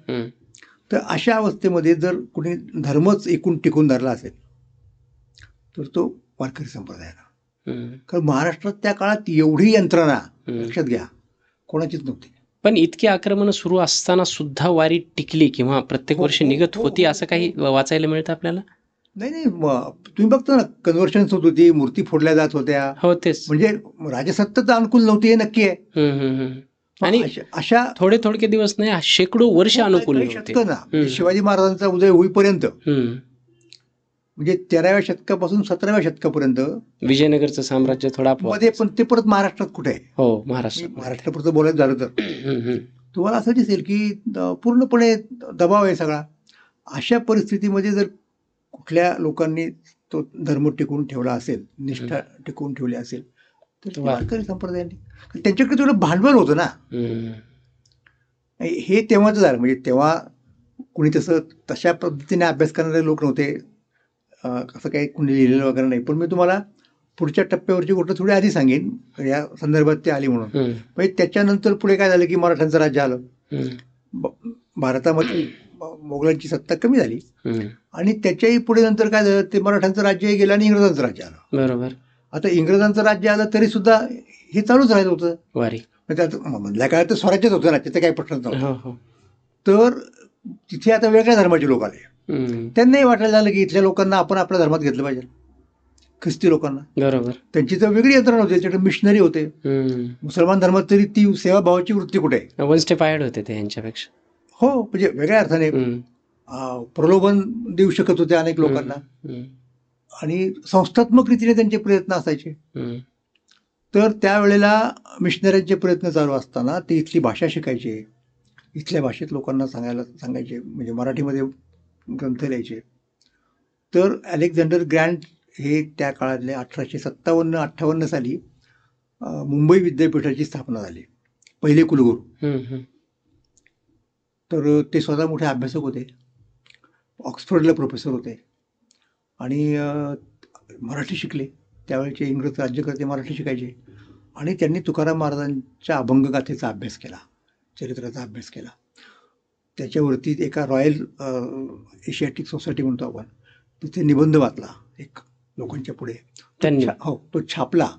तर अशा अवस्थेमध्ये जर कुणी धर्मच एकूण टिकून धरला असेल तर तो वारकरी संप्रदायाला. कारण महाराष्ट्रात त्या काळात एवढी यंत्रणा, लक्षात घ्या, कोणाचीच नव्हती. पण इतकी आक्रमण सुरू असताना सुद्धा वारी टिकली किंवा प्रत्येक वर्षी निघत होती, असं काही वाचायला मिळतं आपल्याला? नाही, तुम्ही बघता ना, कन्व्हर्शन्स होत होती, मूर्ती फोडल्या जात होत्या. हो, तेच. म्हणजे राजसत्ता अनुकूल नव्हती, हे नक्की आहे. आणि अशा थोडके दिवस नाही, शेकडो वर्ष अनुकूल नव्हते ना. शिवाजी महाराजांचा उदय होईपर्यंत, म्हणजे 13व्या शतकापासून 17व्या शतकापर्यंत विजयनगरचं साम्राज्य थोडा मध्ये, पण ते परत महाराष्ट्रात कुठे आहे? हो, महाराष्ट्रापुरतं बोलायचं झालं तर तुम्हाला असं दिसेल की पूर्णपणे दबाव आहे सगळा. अशा परिस्थितीमध्ये जर कुठल्या लोकांनी तो धर्म टिकवून ठेवला असेल, निष्ठा टिकवून ठेवली असेल, तर वारकरी संप्रदायाने, त्यांच्याकडे तेवढं भांडवल होतं ना. हे तेव्हाच झालं, म्हणजे तेव्हा कुणी तशा पद्धतीने अभ्यास करणारे लोक नव्हते, असं काही कुणी लिहिलेलं वगैरे नाही. पण मी तुम्हाला पुढच्या टप्प्यावरची गोष्ट थोडी आधी सांगेन, या संदर्भात ते आली म्हणून. म्हणजे त्याच्यानंतर पुढे काय झालं की मराठ्यांचं राज्य आलं. भारतामध्ये मोगलांची सत्ता कमी झाली आणि त्याच्याही पुढे नंतर काय झालं, ते मराठ्यांचं राज्य गेलं आणि इंग्रजांचं राज्य आलं. बरोबर. आता इंग्रजांचं राज्य आलं तरी सुद्धा हे चालूच राहिलं होतं वारी. मधल्या काळात तर स्वराज्यच होतं ना, त्याचं काही प्रश्नच नव्हतं. तर तिथे आता वेगळ्या धर्माचे लोक आले. त्यांनाही वाटायला झालं की इथल्या लोकांना आपण आपल्या धर्मात घेतलं पाहिजे, ख्रिस्ती लोकांना. बरोबर. त्यांची तर वेगळी यंत्रणा होती, त्याच्याकडे मिशनरी होते. मुसलमान धर्मात तरी ती सेवाभावाची वृत्ती कुठे आहे? वन स्टेप अहेड होते ते यांच्यापेक्षा. हो, म्हणजे वेगळ्या अर्थाने प्रलोभन देऊ शकत होते अनेक लोकांना, आणि संस्थात्मक रीतीने त्यांचे प्रयत्न असायचे. तर त्यावेळेला मिशनऱ्यांचे प्रयत्न चालू असताना ते इथली भाषा शिकायचे, इथल्या भाषेत लोकांना सांगायचे, म्हणजे मराठीमध्ये ग्रंथ लिहायचे. तर अलेक्झांडर ग्रँट हे त्या काळातले 1857-58 साली मुंबई विद्यापीठाची स्थापना झाली, पहिले कुलगुरू. तर ते स्वतः मोठे अभ्यासक होते, ऑक्सफर्डला प्रोफेसर होते आणि मराठी शिकले. त्यावेळेचे इंग्रज राज्यकर्ते मराठी शिकायचे आणि त्यांनी तुकाराम महाराजांच्या अभंगगाथेचा अभ्यास केला, चरित्राचा अभ्यास केला. त्याच्यावरती एका रॉयल एशियाटिक सोसायटी म्हणतो आपण, तिथे निबंध वाचला एक लोकांच्या पुढे. हो, तो छापला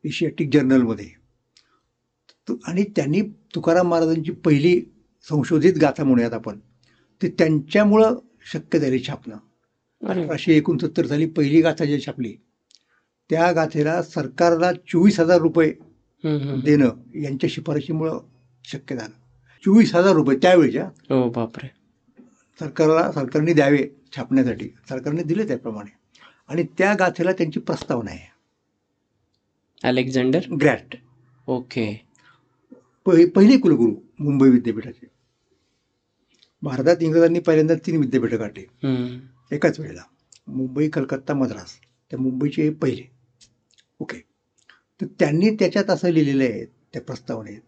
एशियाटिक जर्नलमध्ये. आणि त्यांनी तुकाराम महाराजांची पहिली संशोधित गाथा म्हणूयात आपण, ते त्यांच्यामुळं शक्य झाली छापणं. 1869 साली पहिली गाथा जी छापली, त्या गाथेला सरकारला 24,000 रुपये देणं यांच्या शिफारशीमुळं शक्य झालं. 24,000 रुपये त्यावेळेच्या. हो, बापरे. सरकारने द्यावे छापण्यासाठी, सरकारने दिले त्याप्रमाणे. आणि त्या गाथेला त्यांची प्रस्तावना आहे, अलेक्झांडर ग्रँट. ओके. पहिले कुलगुरू मुंबई विद्यापीठाचे. भारतात इंग्रजांनी पहिल्यांदा 3 विद्यापीठं काढली एकाच वेळेला, मुंबई, कलकत्ता, मद्रास. त्या मुंबईचे हे पहिले. ओके. तर त्यांनी त्याच्यात असं लिहिलेलं आहे त्या प्रस्तावनेत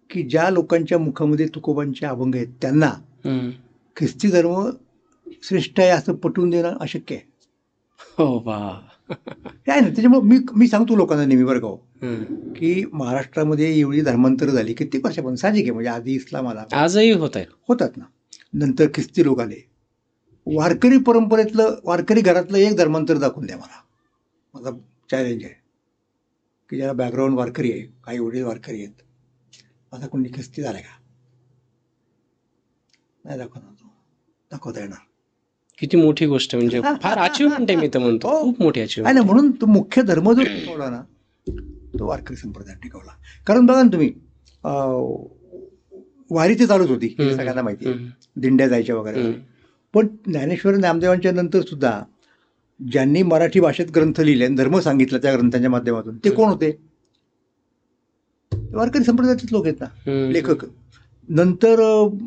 की ज्या लोकांच्या मुखामध्ये तुकोबांचे अभंग आहेत त्यांना ख्रिस्ती धर्म श्रेष्ठ आहे असं पटवून देणं अशक्य आहे. हो बा. काय ना, त्याच्यामुळे मी सांगतो लोकांना नेहमी बरं का हो, की महाराष्ट्रामध्ये एवढी धर्मांतर झाली कित्येक वर्षापासून. साहजिक आहे, म्हणजे आधी इस्लाम आला, आजही होत आहे, होतात ना, नंतर ख्रिस्ती लोक आले. वारकरी परंपरेतलं, वारकरी घरातलं एक धर्मांतर दाखवून द्या मला. माझा चॅलेंज आहे की ज्याला बॅकग्राऊंड वारकरी आहे, काही वडील वारकरी आहेत, आता कोणी ख्रिस्ती झालाय का? नाही दाखवता येणार. किती मोठी गोष्ट, म्हणजे फार अचिव्हमेंट आहे मी तर म्हणतो, खूप मोठी अचिव्हमेंट आहे. म्हणून तो मुख्य धर्म जो टिकवला ना, तो वारकरी संप्रदाय टिकवला. कारण बघा ना तुम्ही, वारी ते चालूच होती, हे सगळ्यांना माहिती आहे, दिंड्या जायच्या वगैरे. पण ज्ञानेश्वर नामदेवांच्या नंतर सुद्धा ज्यांनी मराठी भाषेत ग्रंथ लिहिले आणि धर्म सांगितला त्या ग्रंथांच्या माध्यमातून, ते कोण होते? वारकरी संप्रदायाचेच लोक आहेत ना, लेखक. नंतर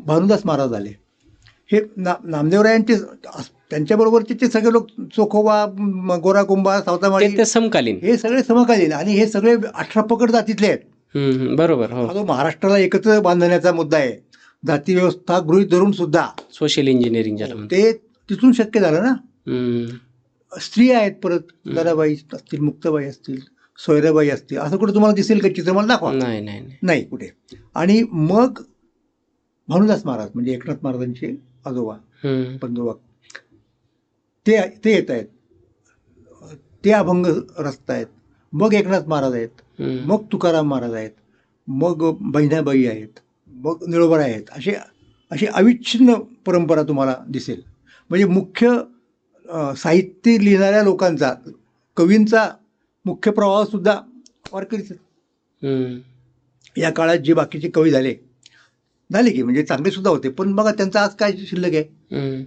भानुदास महाराज आले. हे नामदेवरायांचे, त्यांच्याबरोबरचे ते सगळे लोक, चोखोबा, गोराकुंबा, सावतामाळी, ते समकालीन, हे सगळे समकालीन, आणि हे सगळे 18 पकड जातीतले आहेत. बरोबर. हा जो महाराष्ट्राला एकत्र बांधण्याचा मुद्दा आहे, जाती व्यवस्था गृहीत धरून सुद्धा सोशल इंजिनिअरिंग ते तिथून शक्य झालं ना. स्त्रिया आहेत, परत दादाबाई असतील, मुक्ताबाई असतील, सोयराबाई असतील, असं कुठे तुम्हाला दिसेल का चित्र? मला दाखवा. नाही कुठे. आणि मग भानुदास महाराज म्हणजे एकनाथ महाराजांचे आजोबा, बंधुबा, ते येत आहेत, ते अभंग रचतायत. मग एकनाथ महाराज आहेत, मग तुकाराम महाराज आहेत, मग बहिणाबाई आहेत, मग निळोबाराय आहेत. अशी अविच्छिन्न परंपरा तुम्हाला दिसेल. म्हणजे मुख्य साहित्य लिहिणाऱ्या लोकांचा, कवींचा मुख्य प्रवाह सुद्धा वारकरीच. या काळात जे बाकीचे कवी झाले की म्हणजे चांगले सुद्धा होते, पण बघा त्यांचा आज काय शिल्लक आहे?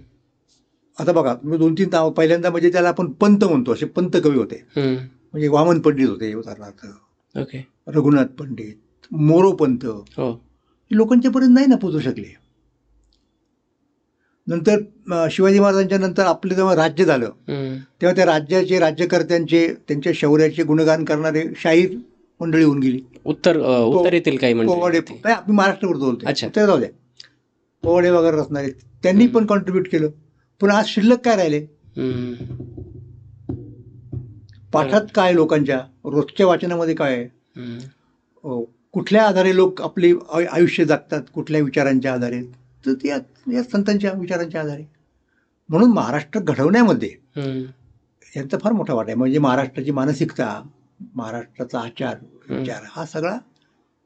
आता बघा तुम्ही 2-3 नाव, पहिल्यांदा म्हणजे त्याला आपण पंत म्हणतो, असे पंत कवी होते. म्हणजे वामन पंडित होते उदाहरणार्थ, रघुनाथ पंडित, मोरोपंत, लोकांच्या पर्यंत नाही ना पोचू शकले. नंतर शिवाजी महाराजांच्या नंतर आपलं जेव्हा राज्य झालं तेव्हा त्या राज्याचे, राज्यकर्त्यांचे, त्यांच्या शौर्याचे गुणगान करणारे शाहीर मंडळी होऊन गेली. उत्तरेतील काही पोवाडे, मी महाराष्ट्रावर बोलतो, ते जाऊ द्या, पोवाडे वगैरे रचणारे, त्यांनी पण कॉन्ट्रीब्युट केलं. पण आज शिल्लक काय राहिले? पाठात काय, लोकांच्या रोजच्या वाचनामध्ये काय आहे? कुठल्या आधारे लोक आपले आयुष्य जगतात, कुठल्या विचारांच्या आधारे? तर त्या संतांच्या विचारांच्या आधारे. म्हणून महाराष्ट्र घडवण्यामध्ये यांचा फार मोठा वाटा आहे. म्हणजे महाराष्ट्राची मानसिकता, महाराष्ट्राचा आचार विचार, हा सगळा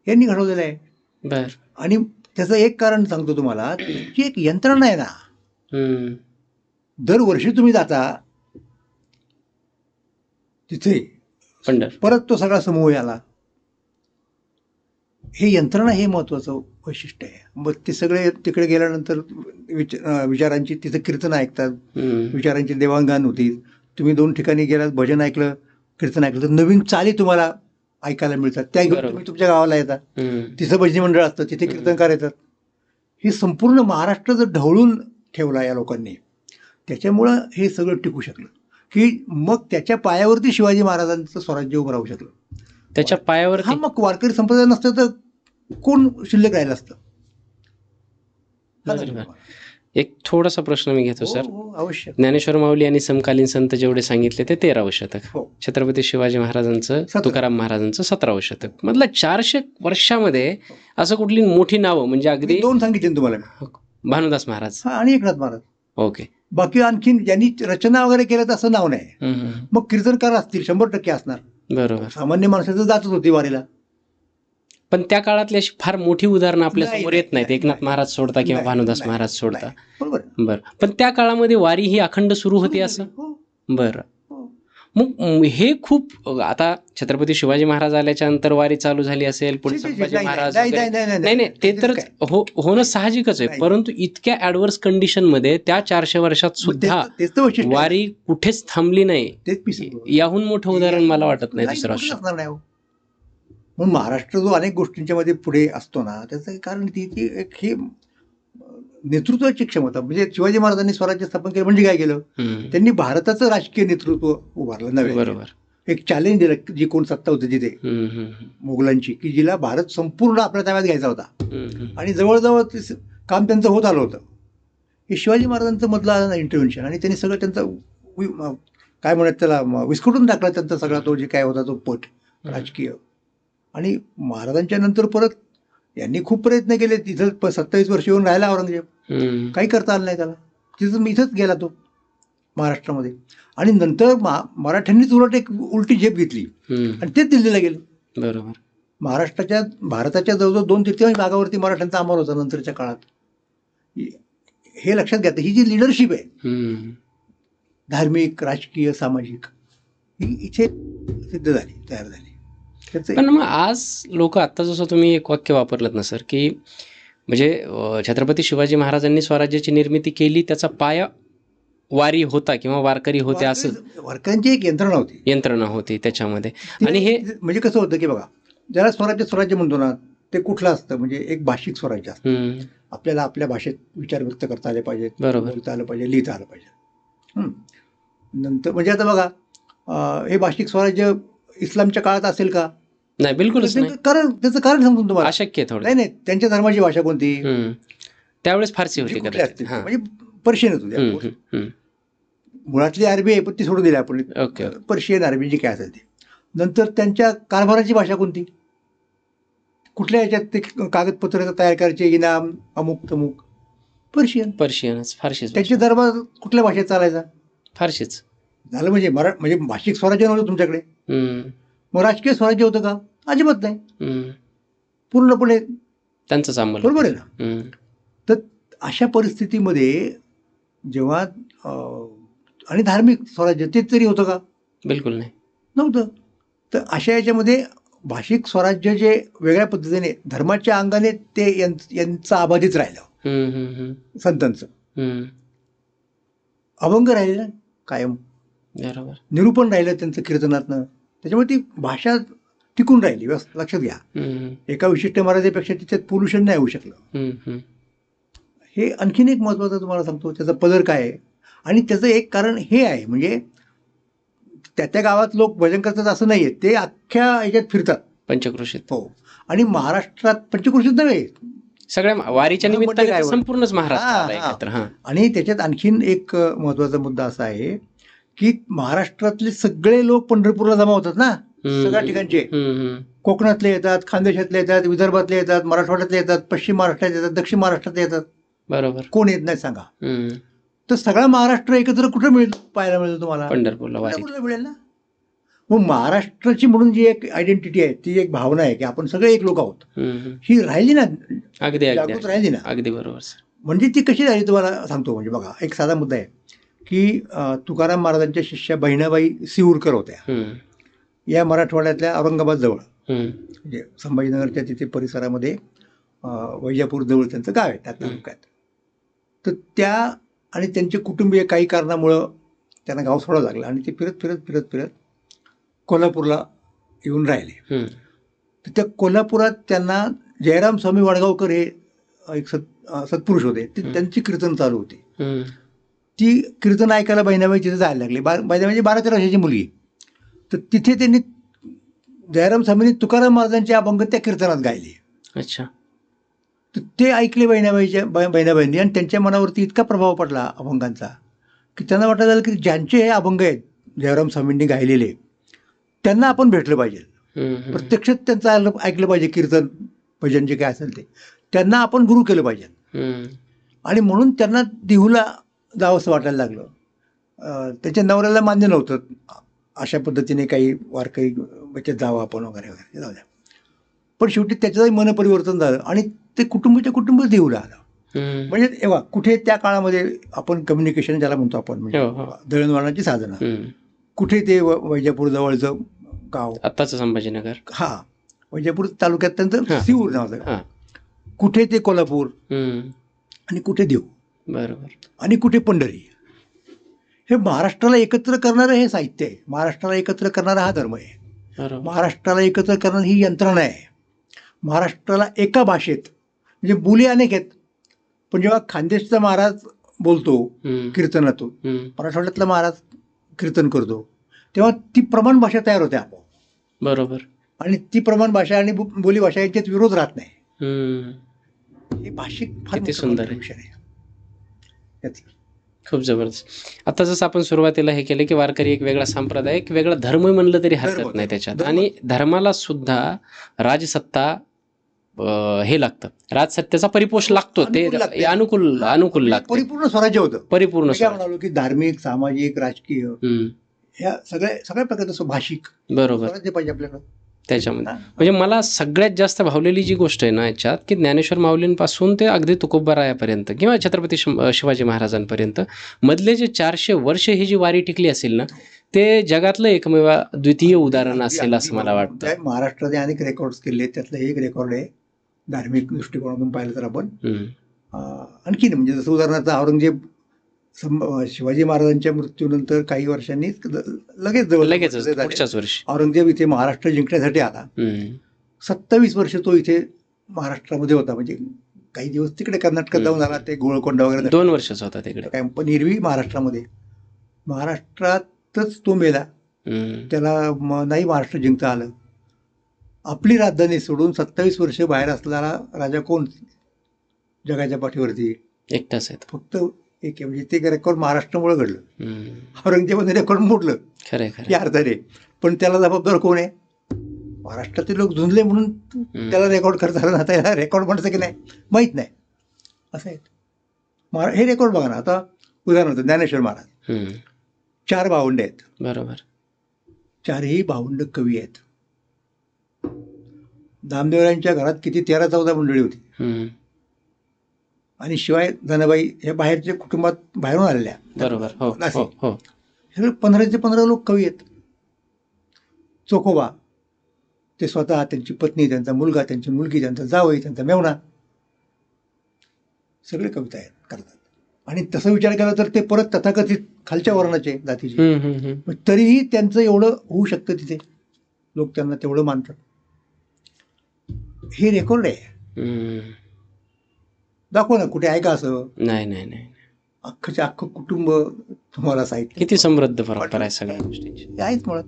यांनी घडवलेला आहे. आणि त्याचं एक कारण सांगतो तुम्हाला, त्याची एक यंत्रणा आहे ना. दरवर्षी तुम्ही जाता तिथे, परत तो सगळा समूह आला, हे यंत्रणा, हे महत्वाचं वैशिष्ट्य आहे. मग ते सगळे तिकडे गेल्यानंतर विचारांची तिथे कीर्तन ऐकतात, विचारांची देवाणघाण होती. तुम्ही 2 ठिकाणी गेलात, भजन ऐकलं, कीर्तन ऐकलं, तर नवीन चाली तुम्हाला ऐकायला मिळतात. त्या घेऊन तुम्ही तुमच्या गावाला येतात, तिथं भजनी मंडळ असतं, तिथे कीर्तनकार येतात. हे संपूर्ण महाराष्ट्र जर ढवळून ठेवला या लोकांनी, त्याच्यामुळं हे सगळं टिकू शकलं. की मग त्याच्या पायावरती शिवाजी महाराजांचं स्वराज्य उभं राहू शकलं. त्याच्या पायावर. हा, मग वारकरी संप्रदाय नसतं तर कोण शिल्लक राहिलं असतं? एक थोडासा प्रश्न मी घेतो सर. अवश्य. ज्ञानेश्वर माऊली आणि समकालीन संत जेवढे सांगितले ते 13वे शतक, छत्रपती शिवाजी महाराजांचं, तुकाराम महाराजांचं 17वे शतक. मधल्या 400 वर्षामध्ये असं कुठली मोठी नावं, म्हणजे अगदी 2 सांगितले तुम्हाला, भानुदास महाराज आणि एकनाथ महाराज. ओके. बाकी आणखीन ज्यांनी रचना वगैरे केलं तर असं नाव नाही. मग कीर्तनकार असतील, 100% असणार. बरोबर. सामान्य माणसाचं जातच होती वारीला. पण त्या काळातली अशी फार मोठी उदाहरणं आपल्या समोर येत नाहीत, एकनाथ महाराज सोडता किंवा भानुदास महाराज सोडता. बरं. पण त्या काळामध्ये वारी ही अखंड सुरू होती असं. बरं. मग हे खूप, आता छत्रपती शिवाजी महाराज आल्याच्या नंतर वारी चालू झाली असेल, पुढे संभाजी महाराज, नाही ते तर होणं साहजिकच आहे. परंतु इतक्या ऍडव्हर्स कंडिशन मध्ये त्या 400 वर्षात सुद्धा वारी कुठेच थांबली नाही. याहून मोठं उदाहरण मला वाटत नाही दुसरं. म्हणून महाराष्ट्र जो अनेक गोष्टींच्या मध्ये पुढे असतो ना, त्याचं कारण ती एक हे नेतृत्वाची क्षमता. म्हणजे शिवाजी महाराजांनी स्वराज्य स्थापन केलं म्हणजे काय केलं, त्यांनी भारताचं राजकीय नेतृत्व उभारलं नव्हे. बरोबर. एक चॅलेंज दिलं जी कोण सत्ता होती तिथे मुघलांची, की जिला भारत संपूर्ण आपल्या ताब्यात घ्यायचा होता आणि जवळजवळ ते काम त्यांचं होत आलं होतं. हे शिवाजी महाराजांचं मधलं इंटरव्हेन्शन आणि त्यांनी सगळं त्यांचं काय म्हणत त्याला विस्कटून टाकला त्यांचा सगळा तो जे काय होता तो पट राजकीय. आणि महाराजांच्या नंतर परत यांनी खूप प्रयत्न केले. तिथं 27 वर्ष येऊन राहिला औरंगजेब, काही करता आलं नाही त्याला. तिथं इथंच गेला तो महाराष्ट्रामध्ये. आणि नंतर मराठ्यांनीच उलट एक उलटी झेप घेतली आणि तेच दिल्लीला गेले. बरोबर. भारताच्या जवळजवळ 2/3 भागावरती मराठ्यांचा अंमल होता नंतरच्या काळात. हे लक्षात घ्या. ही जी लिडरशिप आहे धार्मिक, राजकीय, सामाजिक, ही इथे सिद्ध झाली, तयार झाली. पण मग आज लोक, आता जसं तुम्ही एक वाक्य वापरलं ना सर, की म्हणजे छत्रपती शिवाजी महाराजांनी स्वराज्याची निर्मिती केली, त्याचा पाया वारी होता किंवा वारकरी होते, असं वारकऱ्यांची एक यंत्रणा होती त्याच्यामध्ये. आणि हे म्हणजे कसं होतं की बघा, ज्याला स्वराज्य म्हणतो ना, ते कुठलं असतं, म्हणजे एक भाषिक स्वराज्य असतं. आपल्याला आपल्या भाषेत विचार व्यक्त करता आले पाहिजेत, बोलता आलं पाहिजे, लिहिता आलं पाहिजे. नंतर म्हणजे आता बघा, हे भाषिक स्वराज्य इस्लामच्या काळात असेल का? नाही, बिलकुलच नाही. कारण त्याचं कारण सांगतो तुम्हाला, अशक्य थोडं. नाही, त्यांच्या धर्माची भाषा कोणती त्यावेळेस फारसी होती, म्हणजे पर्शियन होती. मुळातली अरबी आहे पण ती सोडून दिली आपण, पर्शियन अरबी जी काय असेल ती. नंतर त्यांच्या कारभाराची भाषा कोणती, कुठल्या ह्याच्यात ते कागदपत्र तयार करायचे, इनाम, अमुक तमुक, पर्शियनच, फारशीच. त्यांचे दरबार कुठल्या भाषेत चालायचा, फारशीच झालं. म्हणजे भाषिक स्वराज्य नव्हतं तुमच्याकडे. मग राजकीय स्वराज्य होतं का? अजिबात नाही, पूर्णपणे त्यांचंच अंमल. बरोबर आहे ना. तर अशा परिस्थितीमध्ये जेव्हा आणि धार्मिक स्वराज्य ते तरी होतं का? बिलकुल नाही, नव्हतं. तर अशा याच्यामध्ये भाषिक स्वराज्य जे वेगळ्या पद्धतीने धर्माच्या अंगाने ते यांचं अबाधित राहिलं. संतांचं अभंग राहिले ना कायम, बरोबर. निरूपण राहिलं त्यांचं कीर्तनातनं. त्याच्यामुळे ती भाषा टिकून राहिली. लक्षात घ्या, एका विशिष्ट मर्यादेपेक्षा तिच्यात पोल्युशन नाही होऊ शकलं. हे आणखीन एक महत्वाचं तुम्हाला सांगतो, त्याचा पदर काय आहे. आणि त्याचं एक कारण हे आहे, म्हणजे त्या गावात लोक भजन करतात असं नाहीये, ते अख्ख्या ह्याच्यात फिरतात पंचक्रोशीत. हो. आणि महाराष्ट्रात पंचक्रोशीत नव्हे, सगळ्या वारीच्या निमित्ताने संपूर्णच महाराष्ट्र. आणि त्याच्यात आणखीन एक महत्वाचा मुद्दा असा आहे की महाराष्ट्रातले सगळे लोक पंढरपूरला जमा होतात ना, सगळ्या ठिकाणचे. कोकणातले येतात, खानदेशातले येतात, विदर्भातले येतात, मराठवाड्यातले येतात, पश्चिम महाराष्ट्रात येतात, दक्षिण महाराष्ट्रात येतात. बरोबर. कोण येत नाही सांगा? तर सगळा महाराष्ट्र एकत्र कुठे पाहायला मिळतो तुम्हाला? पंढरपूरला मिळेल ना. मग महाराष्ट्राची म्हणून जी एक आयडेंटिटी आहे, ती एक भावना आहे की आपण सगळे एक लोक आहोत, ही राहिली ना, जागृत राहिली ना. अगदी बरोबर. म्हणजे ती कशी राहिली तुम्हाला सांगतो. म्हणजे बघा, एक साधा मुद्दा आहे की तुकाराम महाराजांच्या शिष्या बहिणाबाई सिऊरकर होत्या. या मराठवाड्यातल्या औरंगाबाद जवळ, म्हणजे संभाजीनगरच्या तिथे परिसरामध्ये वैजापूर जवळ त्यांचं गाव आहे, त्या तालुक्यात. तर त्या आणि त्यांचे कुटुंबीय काही कारणामुळं त्यांना गाव सोडावं लागलं आणि ते फिरत फिरत फिरत फिरत कोल्हापूरला येऊन राहिले. तर त्या कोल्हापुरात त्यांना जयराम स्वामी वडगावकर हे एक सत्पुरुष होते, त्यांची कीर्तन चालू होती. ती कीर्तन ऐकायला बहिणाबाई तिथे जायला लागली. बहिणाबाईची 12-13 वर्षाची मुलगी. तर तिथे त्यांनी जयराम स्वामींनी तुकाराम महाराजांचे अभंग त्या कीर्तनात गायले. अच्छा. तर ते ऐकले बहिणाबाईंनी आणि त्यांच्या मनावरती इतका प्रभाव पडला अभंगांचा की त्यांना वाटत झालं की ज्यांचे हे अभंग आहेत जयराम स्वामींनी गायलेले, त्यांना आपण भेटलं पाहिजे, प्रत्यक्षात त्यांचं ऐकलं पाहिजे, कीर्तन भजन जे काय असेल ते त्यांना आपण गुरु केलं पाहिजे. आणि म्हणून त्यांना देहूला जावं असं वाटायला लागलं. त्याच्या नवऱ्याला मान्य नव्हतं अशा पद्धतीने काही वारकरी बचत जावं आपण वगैरे वगैरे, जाऊ द्या. पण शेवटी त्याचंही मन परिवर्तन झालं आणि ते कुटुंब देहूला आलं. म्हणजे एव्हा कुठे त्या काळामध्ये आपण कम्युनिकेशन ज्याला म्हणतो आपण, म्हणजे दळणवळणाची साधनं, कुठे ते वैजापूर जवळचं गाव, आत्ताचं संभाजीनगर, वैजापूर तालुक्यात त्यांचं सिऊर नावाचं, कुठे ते कोल्हापूर आणि कुठे देऊ, बरोबर, आणि कुठे पंढरी. हे महाराष्ट्राला एकत्र करणारं हे साहित्य आहे, महाराष्ट्राला एकत्र करणारा हा धर्म आहे. बरोबर. महाराष्ट्राला एकत्र करणं ही यंत्रणा आहे. महाराष्ट्राला एका भाषेत, म्हणजे बोली अनेक आहेत, पण जेव्हा खानदेशचा महाराज बोलतो हम्म, कीर्तनातून, हम्म, मराठवाड्यातला महाराज कीर्तन करतो, तेव्हा ती प्रमाण भाषा तयार होते आपोआप. बरोबर. आणि ती प्रमाण भाषा आणि बोली भाषा यांच्यात विरोध राहत नाही. हम्म, हे भाषिक फार किती मोठं सुंदर आहे. विषय आहे यात. खूप जबरदस्त. आता जसं आपण सुरुवातीला हे केलं की वारकरी एक वेगळा संप्रदाय, एक वेगळा धर्म म्हणलं तरी हरकत धर्म, नाही त्याच्यात. धर्म. आणि धर्माला सुद्धा राजसत्ता हे लागतं, राजसत्तेचा परिपोष लागतो, ते अनुकूल लागते. अनुकूल लागतं, परिपूर्ण स्वराज्य होतं. परिपूर्ण मी काय स्वराज्य. म्हणालो की धार्मिक, सामाजिक, राजकीय हम्म, ह्या सगळ्या प्रकारचं भाषिक बरोबर. स्वराज्य पाहिजे आपल्याला. त्याच्यामध्ये हा. म्हणजे मला सगळ्यात जास्त भावलेली जी गोष्ट आहे ना याच्यात, की ज्ञानेश्वर माऊलींपासून ते अगदी तुकोबारायापर्यंत किंवा छत्रपती शिवाजी महाराजांपर्यंत मधले जे 400 वर्ष ही जी वारी टिकली असेल ना, ते जगातलं एकमेव द्वितीय उदाहरण असेल असं मला वाटतं. त्या महाराष्ट्राने अनेक रेकॉर्ड केले, त्यातलं एक रेकॉर्ड आहे धार्मिक दृष्टिकोनातून पाहिलं तर आपण. हम्म, आणखीन म्हणजे जसं उदाहरणार्थ औरंगजेब शिवाजी महाराजांच्या मृत्यूनंतर काही वर्षांनी लगेचच झाले. पुढच्याच वर्षी. औरंगजेब इथे महाराष्ट्र जिंकण्यासाठी आला. हम्म, 27 वर्ष तो इथे महाराष्ट्रामध्ये होता. म्हणजे काही दिवस तिकडे कर्नाटकात जाऊन आला, ते गोळकोंडा वगैरे 2 वर्षाचा होता तिकडे. काय, पण एरवी महाराष्ट्रातच तो मेला. हम्म, त्याला नाही महाराष्ट्र जिंकता आलं. आपली राजधानी सोडून 27 वर्ष बाहेर असलेला राजा कोण जगाच्या पाठीवरती? एकटाच आहेत. फक्त एक आहे. म्हणजे ते रेकॉर्ड महाराष्ट्रामुळे घडलं. हम्म, औरंगजेबाने रेकॉर्ड मोडलं खरंय खरंय. या अर्थाने, पण त्याला जबाबदार कोण आहे? महाराष्ट्रातील लोक झुंजले म्हणून त्याला रेकॉर्ड करता आलं. आता याला रेकॉर्ड म्हणतं की नाही माहीत नाही, असं आहे. हे रेकॉर्ड बघा ना. आता उदाहरणार्थ ज्ञानेश्वर महाराज, हम्म, 4 भावंड आहेत. बरोबर. 4ही भावंड कवी आहेत. नामदेवरायांच्या घरात किती 13-14 मंडळी होती. हम्म, आणि शिवाय धनाबाई ह्या बाहेरच्या कुटुंबात बाहेरून आलेल्या. बरोबर. हो नाशिक. हो हो. सगळे 15 लोक कवी आहेत. चोखोबा, ते स्वतः, त्यांची पत्नी, त्यांचा मुलगा, त्यांची मुलगी, त्यांचा जावई, त्यांचा मेवणा, सगळे कविता आहेत करतात. आणि तसं विचार केला तर ते परत तथाकथित खालच्या वर्णाचे, जातीचे. हम्म, हम्म, हम्म. पण तरीही त्यांचं एवढं होऊ शकतं तिथे, लोक त्यांना तेवढं मानतात. हे रेकॉर्ड आहे. हम्म. दाखव ना कुठे आहे का असं? नाही नाही नाही. अख्खच्या अख्खं कुटुंब तुम्हाला साहित्य किती समृद्ध परंपरा आहे सगळ्या गोष्टींची. हे आहेच मुळात.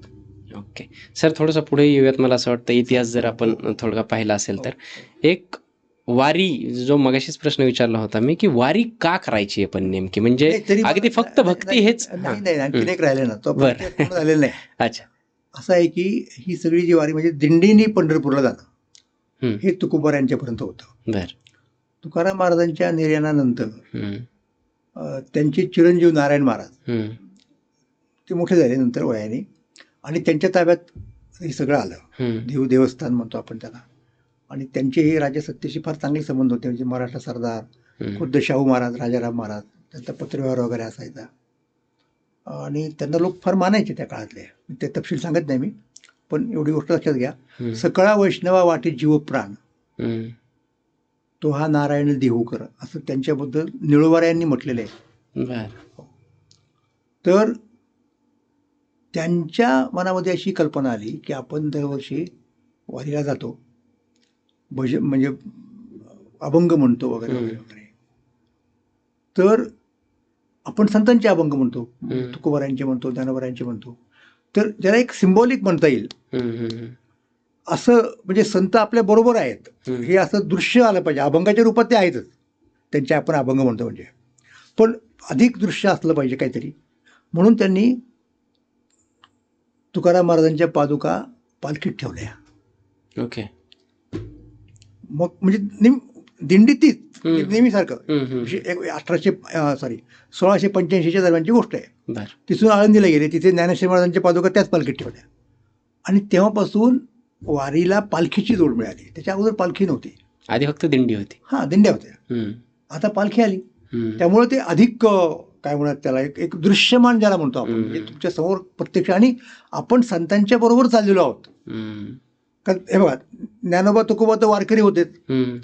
ओके सर, थोडंसं पुढे येऊयात. मला असं वाटतं इतिहास जर आपण थोडा पाहिला असेल तर, एक वारी, जो मगाशीच प्रश्न विचारला होता मी, की वारी का करायची आहे पण नेमकी, म्हणजे नाही, तरी अगदी मला- फक्त भक्ती हेच? नाही नाही, आणखीन एक राहिले ना, तो बरं. पूर्ण झालेलं नाही. अच्छा. असं आहे की ही सगळी जी वारी म्हणजे दिंडीनी पंढरपूरला जाणं, हम्म, हे तुकोबार यांच्यापर्यंत होतं. बर. तुकाराम महाराजांच्या निर्याणानंतर हम्म, त्यांचे चिरंजीव नारायण महाराज, हम्म, ते मोठे झाले नंतर वयाने, आणि त्यांच्या ताब्यात हे सगळं आलं. हम्म, देवस्थान म्हणतो आपण त्याला. आणि त्यांचे हे राजसत्तेशी फार चांगले संबंध होते. म्हणजे मराठा सरदार, हम्म, खुद्द शाहू महाराज, राजाराम महाराज, त्यांचा पत्रव्यवहार वगैरे असायचा. आणि त्यांना लोक फार मानायचे त्या काळातले. ते तपशील सांगत नाही मी, पण एवढी गोष्ट लक्षात घ्या. हम्म, सकळा वैष्णवा वाटे जीव प्राण, हम्म, तो हा नारायण देहूकर, असं त्यांच्याबद्दल निळोवार यांनी म्हटलेलं आहे. बर. तर त्यांच्या मनामध्ये अशी कल्पना आली की आपण दरवर्षी वारीला जातो, म्हणजे अभंग म्हणतो वगैरे वगैरे वगैरे, तर आपण संतांचे अभंग म्हणतो, तुकोबारायांचे म्हणतो, ज्ञानोबारायांचे म्हणतो, तर ज्याला एक सिम्बॉलिक म्हणता येईल हम्म, हम्म, असं, म्हणजे संत आपल्या बरोबर आहेत हम्म. हे असं दृश्य आलं पाहिजे. अभंगाच्या रूपात ते आहेतच, त्यांचे आपण अभंग म्हणतो म्हणजे, पण अधिक दृश्य असलं पाहिजे काहीतरी. म्हणून त्यांनी तुकाराम महाराजांच्या पादुका पालखीत ठेवल्या. ओके. मग म्हणजे दिंडी तीच नेहमीसारखं. हम्म, हम्म, 1685च्या दरम्यानची गोष्ट आहे. बर. तिथून आळंदीला गेले, तिथे ज्ञानेश्वर महाराजांच्या पादुका त्याच पालखीत ठेवल्या. आणि तेव्हापासून वारीला पालखीची जोड मिळाली. त्याच्या अगोदर पालखी नव्हती, आधी फक्त दिंडी होती. हां दिंड्या होत्या. हम्म, आता पालखी आली, हम्म, त्यामुळे ते अधिक काय म्हणतात त्याला, एक दृश्यमान ज्याला म्हणतो आपण, म्हणजे तुमच्या समोर प्रत्यक्ष, आणि आपण संतांच्या बरोबर चाललेलो आहोत. हम्म, कारण हे बघा, ज्ञानोबा तुकोबा तर वारकरी होतेच, हम्म,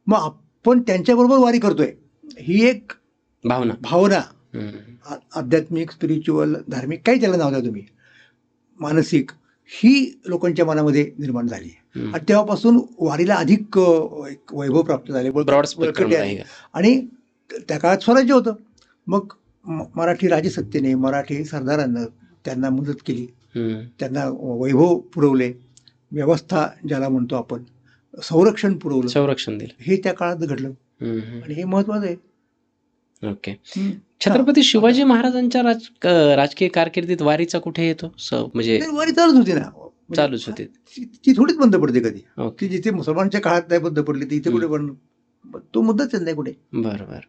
मग आपण त्यांच्याबरोबर वारी करतोय, ही एक भावना, हम्म, आध्यात्मिक, स्पिरिच्युअल, धार्मिक, काही त्याला नाव द्या तुम्ही, मानसिक, ही लोकांच्या मनामध्ये निर्माण झाली. आणि तेव्हापासून वारीला अधिक एक वैभव प्राप्त झाले, ब्रॉड बळकटी आली. आणि त्या काळात स्वराज्य होतं. मग मराठी राजसत्तेने, मराठी सरदारांना त्यांना मदत केली, त्यांना वैभव पुरवले, व्यवस्था ज्याला म्हणतो आपण, संरक्षण दिलं. हे त्या काळात घडलं आणि हे महत्वाचं आहे. ओके. छत्रपती शिवाजी महाराजांच्या राजकीय कारकिर्दीत वारीचा कुठे येतो? म्हणजे वारी चालूच होती ना, चालूच होती, ती थोडीच बंद पडते कधी. की जिथे मुसलमानच्या काळात नाही बंद पडली, ती इथे कुठे पण तो मुद्दाच नाही कुठे. बरोबर.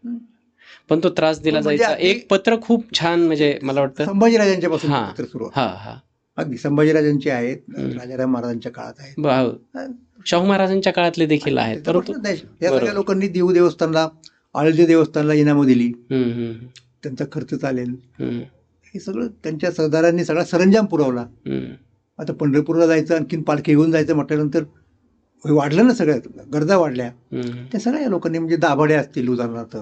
पण तो त्रास दिला जायचा. एक पत्र खूप छान, म्हणजे मला वाटतं संभाजीराजांच्या पासून पत्र सुरू होतं. हा, अगदी संभाजीराजांचे आहेत, राजाराम महाराजांच्या काळात आहेत, शाहू महाराजांच्या काळातले देखील आहेत. परंतु या सगळ्या लोकांनी देऊ देवस्थानला, आळंदी देवस्थानला इनामं दिली, त्यांचा खर्च चालेल, हे सगळं त्यांच्या सरदारांनी सगळा सरंजाम पुरवला. आता पंढरपूरला जायचं, आणखीन पालखी घेऊन जायचं म्हटल्यानंतर वाढलं ना, सगळ्या गरजा वाढल्या. त्या सगळ्या लोकांनी, म्हणजे दाभाडे असतील उदाहरणार्थ,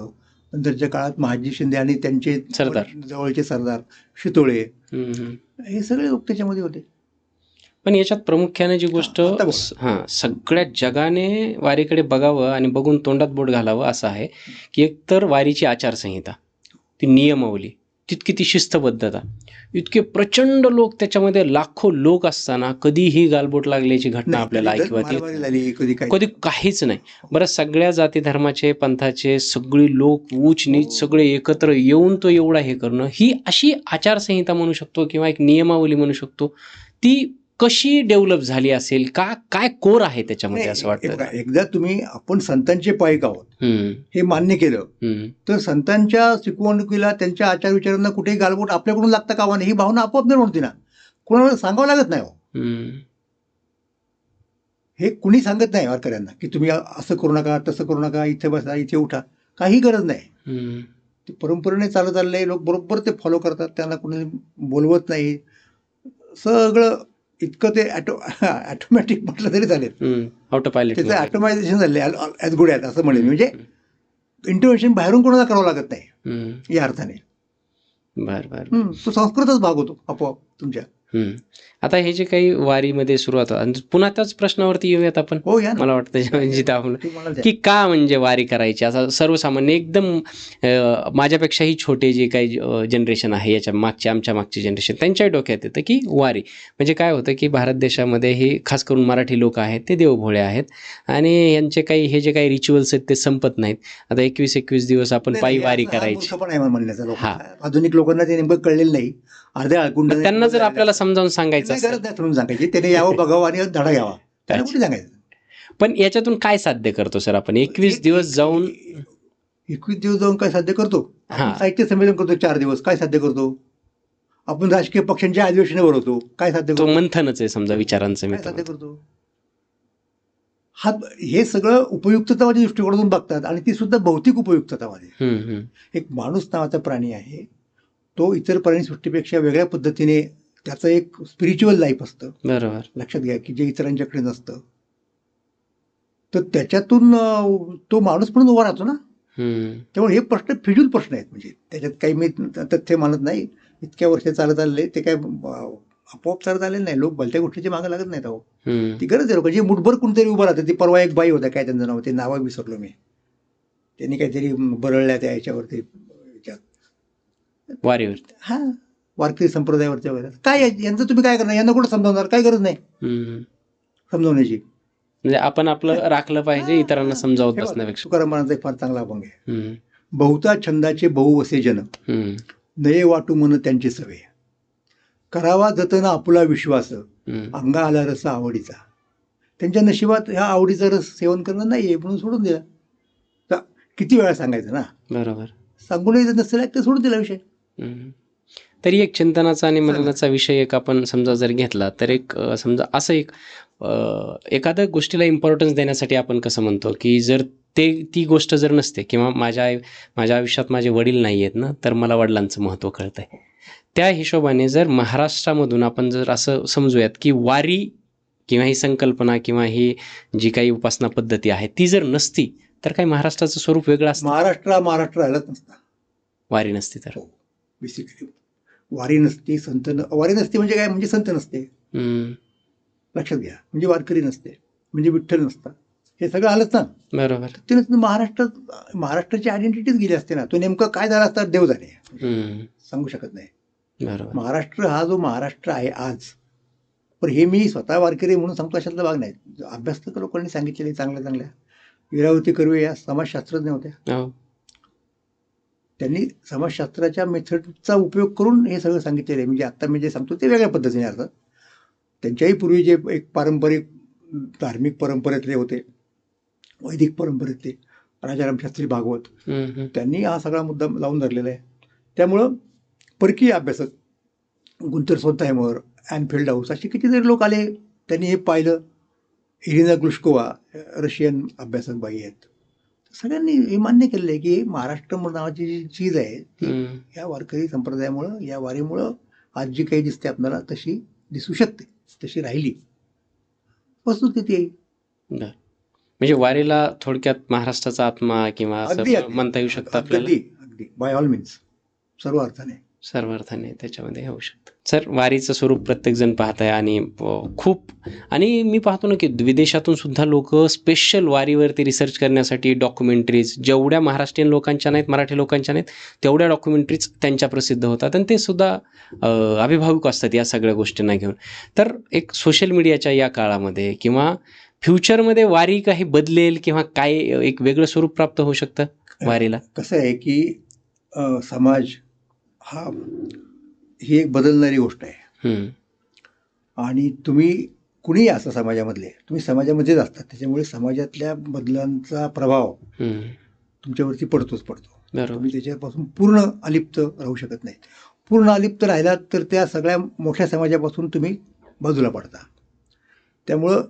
नंतरच्या काळात महाजी शिंदे आणि त्यांचे सरदार, जवळचे सरदार शितोळे, हे सगळे लोक त्याच्यामध्ये होते. पण याच्यात प्रामुख्याने जी गोष्ट सगळ्या जगाने वारीकडे बघावं आणि बघून तोंडात बोट घालावं असं आहे की एकतर वारीची आचारसंहिता, ती नियमावली, तितकी ती शिस्तबद्धता, इतके प्रचंड लोक त्याच्यामध्ये, लाखो लोक असताना कधीही गालबोट लागल्याची घटना आपल्याला ऐकवायची कधी काहीच नाही. बरं, सगळ्या जाती धर्माचे, पंथाचे सगळी लोक, ऊच नीच सगळे एकत्र येऊन तो एवढा हे करणं, ही अशी आचारसंहिता म्हणू शकतो किंवा एक नियमावली म्हणू शकतो, ती कशी डेव्हलप झाली असेल, काय कोर आहे त्याच्यामध्ये असं वाटतं? एकदा आपण संतांचे पायक आहोत हे मान्य केलं तर संतांच्या शिकवणुकीला, त्यांच्या आचार विचारांना कुठेही गालबोट आपल्याकडून लागता कामा नये, ही भावना आपोआप निर्माण होती ना. कोणाला सांगावं लागत नाही. हे कुणी सांगत नाही वारकऱ्यांना की तुम्ही असं करू नका, तसं करू नका, इथे बसा, इथे उठा, काही गरज नाही. ते परंपरेने चालत आलेले लोक बरोबर ते फॉलो करतात, त्यांना कुणी बोलवत नाही. सगळं इतकं ते ऑटोमॅटिक म्हटलं तरी चालेल, ऑटोपायलट, त्याचं ऑटोमायझेशन झाले ॲज गुड ॲज असं म्हणेल. म्हणजे इंटरव्हेन्शन बाहेरून कोणाला करावं लागत नाही या अर्थाने. तो संस्कृतच भाग होतो आपोआप तुमच्या. आता हे जे काही वारीमध्ये सुरुवात होतं, पुन्हा त्याच प्रश्नावरती येऊयात आपण. मला वाटतं की का म्हणजे वारी करायची, असा सर्वसामान्य एकदम माझ्यापेक्षाही छोटे जे काही जनरेशन आहे, आमच्या मागची जनरेशन, त्यांच्याही डोक्यात येतं की वारी म्हणजे काय होतं की भारत देशामध्ये हे खास करून मराठी लोक आहेत ते देवभोळे आहेत आणि यांचे काही हे जे काही रिच्युअल्स आहेत ते संपत नाहीत. आता 21 दिवस आपण पायी वारी करायची. आधुनिक लोकांना ते नेमकं कळलेलं नाही. त्यांना जर आपल्याला समजावून सांगायचं गरज नाही, समजून सांगायची, त्याने यावं, बघावं आणि धडा घ्यावा, त्याला कुठे सांगायचं. पण याच्यातून काय साध्य करतो सर आपण 21 दिवस जाऊन काय साध्य करतो? साहित्य संमेलन करतो 4 दिवस, काय साध्य करतो? आपण राजकीय पक्षांच्या अधिवेशनावर होतो, काय साध्य करतो? मंथनच आहे समजा विचारांचं, मी साध्य करतो. हे सगळं उपयुक्ततावादी दृष्टिकोनातून बघतात आणि ती सुद्धा भौतिक उपयुक्ततावादी. एक माणूस नावाचा प्राणी आहे, तो इतर प्राणी सृष्टीपेक्षा वेगळ्या पद्धतीने त्याचं एक स्पिरिच्युअल लाईफ असतं. बरोबर, लक्षात घ्या की जे इतरांच्याकडे नसतं. तर त्याच्यातून तो माणूस पण उभा राहतो ना. त्यामुळे हे प्रश्न फिजूल प्रश्न आहेत. म्हणजे त्याच्यात काही मी तथ्य मानत नाही. इतक्या वर्ष चालत आलेले ते काय आपोआप चालत आलेलं नाही. लोक भलत्या गोष्टीची मागं लागत नाहीत. अहो, ती गरज आहे लोकांची. मुठभर कोणतरी उभं राहतं. ती परवा एक बाई होत्या, काय त्यांचं नाव, ते नाव विसरलो मी, त्यांनी काहीतरी बरळल्या त्या याच्यावरती, वारीवरती, वारकरी संप्रदायावरच्या वगैरे. काय यांचं तुम्ही काय करणार? यांना कुठं समजावणार? काय गरज नाही समजावण्याची. म्हणजे आपण आपलं राखलं पाहिजे, इतरांना समजावत बसण्यापेक्षा. तुकाराम महाराजांचा एक फार चांगला अभंग आहे. बहुता छंदाचे बहुवसे जन, नये वाटू मन त्यांची सवे, करावा जतन आपुला विश्वास, अंगा आला रस आवडीचा. त्यांच्या नशिबात ह्या आवडीचा रस सेवन करणं नाहीये म्हणून सोडून दिला. तर किती वेळा सांगायचं ना. बरोबर, सांगून नसेल ते सोडून दिला विषय. तरी एक चिंतनाचा आणि मननाचा विषय एक आपण समजा जर घेतला तर एक समजा असं एक एखाद्या गोष्टीला इम्पॉर्टन्स देण्यासाठी आपण कसं म्हणतो की जर ती गोष्ट जर नसते किंवा माझ्या आयुष्यात माझे वडील नाही आहेत ना, तर मला वडिलांचं महत्त्व कळतंय. त्या हिशोबाने जर महाराष्ट्रामधून आपण जर असं समजूयात की वारी किंवा ही संकल्पना किंवा ही जी काही उपासना पद्धती आहे ती जर नसती तर काही महाराष्ट्राचं स्वरूप वेगळं असतं. महाराष्ट्र राहिलाच नसता वारी नसती तर. बेसिकली वारी नसती, वारी नसती म्हणजे काय, म्हणजे संत नसते. हम्म. लक्षात घ्या. म्हणजे वारकरी नसते, म्हणजे विठ्ठल नसता, हे सगळं आलंच ना. बरोबर. ते नसतं महाराष्ट्राची आयडेंटिटीच गेली असते ना. तो नेमकं काय झाला असता देव जाणे, हम्म. सांगू शकत नाही. बरोबर. महाराष्ट्र हा जो महाराष्ट्र आहे आज, पण हे मी स्वतः वारकरी म्हणून सांगतो अशातला भाग नाही. अभ्यास तर लोकांनी सांगितलेले चांगल्या चांगल्या. इरावती कर्वे या समाजशास्त्रज्ञ होत्या. हो. त्यांनी समाजशास्त्राच्या मेथडचा उपयोग करून हे सगळं सांगितलेलं आहे. म्हणजे आता मी जे सांगतो ते वेगळ्या पद्धतीने अर्थात. त्यांच्याही पूर्वी जे एक पारंपरिक धार्मिक परंपरेतले होते, वैदिक परंपरेतले राजाराम शास्त्री भागवत, हम्म. त्यांनी हा सगळा मुद्दा लावून धरलेला आहे. त्यामुळं परकीय अभ्यासक गुंतर सोनतायमर, ॲन फेल्डहाऊस असे कितीतरी लोक आले, त्यांनी हे पाहिलं. इरिना ग्लुश्कोवा रशियन अभ्यासक बाई आहेत. सगळ्यांनी हे मान्य केलेलं आहे की महाराष्ट्र नावाची जी चीज आहे ती हम्म. या वारकरी संप्रदायामुळं, या वारीमुळं आज जी काही दिसते आपल्याला तशी दिसू शकते, तशी राहिली. वस्तुस्थिती आहे. बर. म्हणजे वारीला थोडक्यात महाराष्ट्राचा आत्मा किंवा अगदी असं म्हणता येऊ शकतं आपल्याला. अगदी अगदी बाय ऑल मीन्स, सर्व अर्थाने. सर्व अर्थाने त्याच्यामध्ये होऊ शकतं. सर, वारीचं स्वरूप प्रत्येक जण पाहत आहे आणि खूप, आणि मी पाहतो ना की विदेशातून सुद्धा लोक स्पेशल वारीवरती रिसर्च करण्यासाठी डॉक्युमेंटरीज, जेवढ्या महाराष्ट्रीयन लोकांच्या नाहीत, मराठी लोकांच्या नाहीत, तेवढ्या डॉक्युमेंटरीज त्यांच्या प्रसिद्ध होतात आणि ते सुद्धा अभिभावक असतात या सगळ्या गोष्टींना घेऊन. तर एक सोशल मीडियाच्या या काळामध्ये किंवा फ्युचरमध्ये वारी काही बदलेल किंवा काय एक वेगळं स्वरूप प्राप्त होऊ शकतं वारीला? कसं आहे की समाज ही एक बदलणारी गोष्ट आहे. हम्म. आणि तुम्ही कुणीही असं समाजामधले, तुम्ही समाजामध्येच असतात, त्याच्यामुळे समाजातल्या बदलांचा प्रभाव हम्म. तुमच्यावरती पडतो. बरोबर. तुम्ही त्याच्यापासून पूर्ण अलिप्त राहू शकत नाही. पूर्ण अलिप्त राहिलात तर त्या सगळ्या मोठ्या समाजापासून तुम्ही बाजूला पडता. त्यामुळं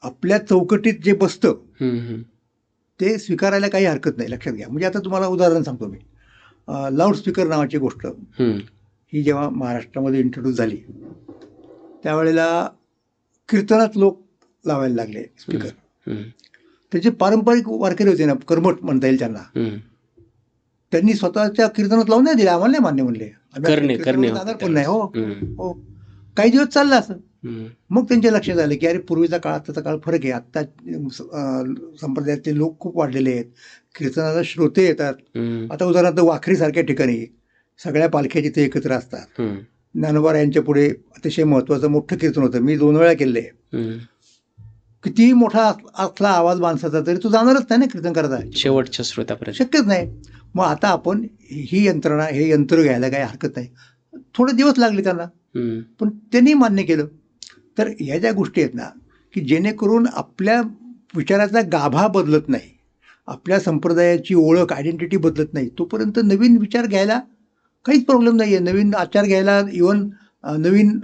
आपल्या चौकटीत जे बसतं हम्म. ते स्वीकारायला काही हरकत नाही. लक्षात घ्या. म्हणजे आता तुम्हाला उदाहरण सांगतो मी. लाऊडस्पीकर नावाची गोष्ट हम्म. ही जेव्हा महाराष्ट्रामध्ये इंट्रोड्यूस झाली, त्यावेळेला कीर्तनात लोक लावायला लागले स्पीकर. हम्म. त्याचे पारंपरिक वारकरी होते ना, कर्मठ म्हणता येईल त्यांना, हम्म. त्यांनी स्वतःच्या कीर्तनात लावून नाही दिले. आम्हाला नाही मान्य म्हणले, आम्ही करणे जाणार पण नाही. हो हम्म. हो. काही दिवस चाललं असं. हम्म. मग त्यांच्या लक्षात आलं की अरे पूर्वीचा काळ आत्ताचा काळ फरक आहे. आत्ता संप्रदायातले लोक खूप वाढलेले आहेत, कीर्तनाला श्रोते येतात. हम्म. आता उदाहरणार्थ वाखरीसारख्या ठिकाणी सगळ्या पालख्या जिथे एकत्र असतात, हम्म. ज्ञानोबा यांच्या पुढे अतिशय महत्त्वाचं मोठं कीर्तन होतं. मी 2 वेळा केले. हम्म. कितीही मोठा असला आवाज माणसाचा तरी तो जाणारच नाही ना कीर्तन करता, शेवटच्या श्रोत्यापर्यंत. शक्यच नाही. मग आता आपण ही यंत्रणा, हे यंत्र घ्यायला काही हरकत नाही. थोडे दिवस लागले त्यांना, हम्म. पण त्यांनी मान्य केलं. तर ह्या ज्या गोष्टी आहेत ना, की जेणेकरून आपल्या विचाराचा गाभा बदलत नाही, आपल्या संप्रदायाची ओळख, आयडेंटिटी बदलत नाही, तोपर्यंत नवीन विचार घ्यायला काहीच प्रॉब्लेम नाही आहे. नवीन आचार घ्यायला, इव्हन नवीन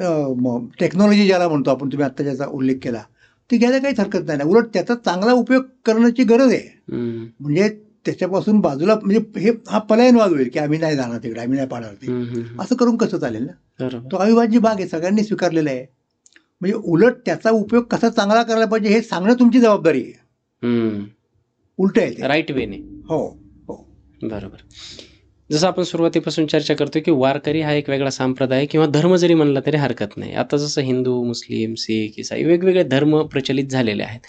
टेक्नॉलॉजी ज्याला म्हणतो आपण, तुम्ही आत्ता ज्याचा उल्लेख केला, ते घ्यायला काहीच हरकत नाही ना. उलट त्याचा चांगला उपयोग करण्याची गरज आहे. हम्म. म्हणजे त्याच्यापासून बाजूला, म्हणजे हे हा पलायनवाद होईल की आम्ही नाही जाणार तिकडे, आम्ही नाही पाडणार ते. हम्म. असं करून कसं चालेल ना. बरोबर. तो अविभाज्य भाग आहे, सगळ्यांनी स्वीकारलेला आहे. म्हणजे उलट त्याचा उपयोग कसा चांगला करायला पाहिजे हे सांगणं तुमची जबाबदारी आहे. हम्म. उलट आहे ते. राईट वेने. हो हो. बरोबर. जसं आपण सुरुवातीपासून चर्चा करतोय की वारकरी हा एक वेगळा संप्रदाय किंवा धर्म जरी म्हणला तरी हरकत नाही. आता जसं हिंदू, मुस्लिम, शीख, ईसाई वेगवेगळे धर्म प्रचलित झालेले आहेत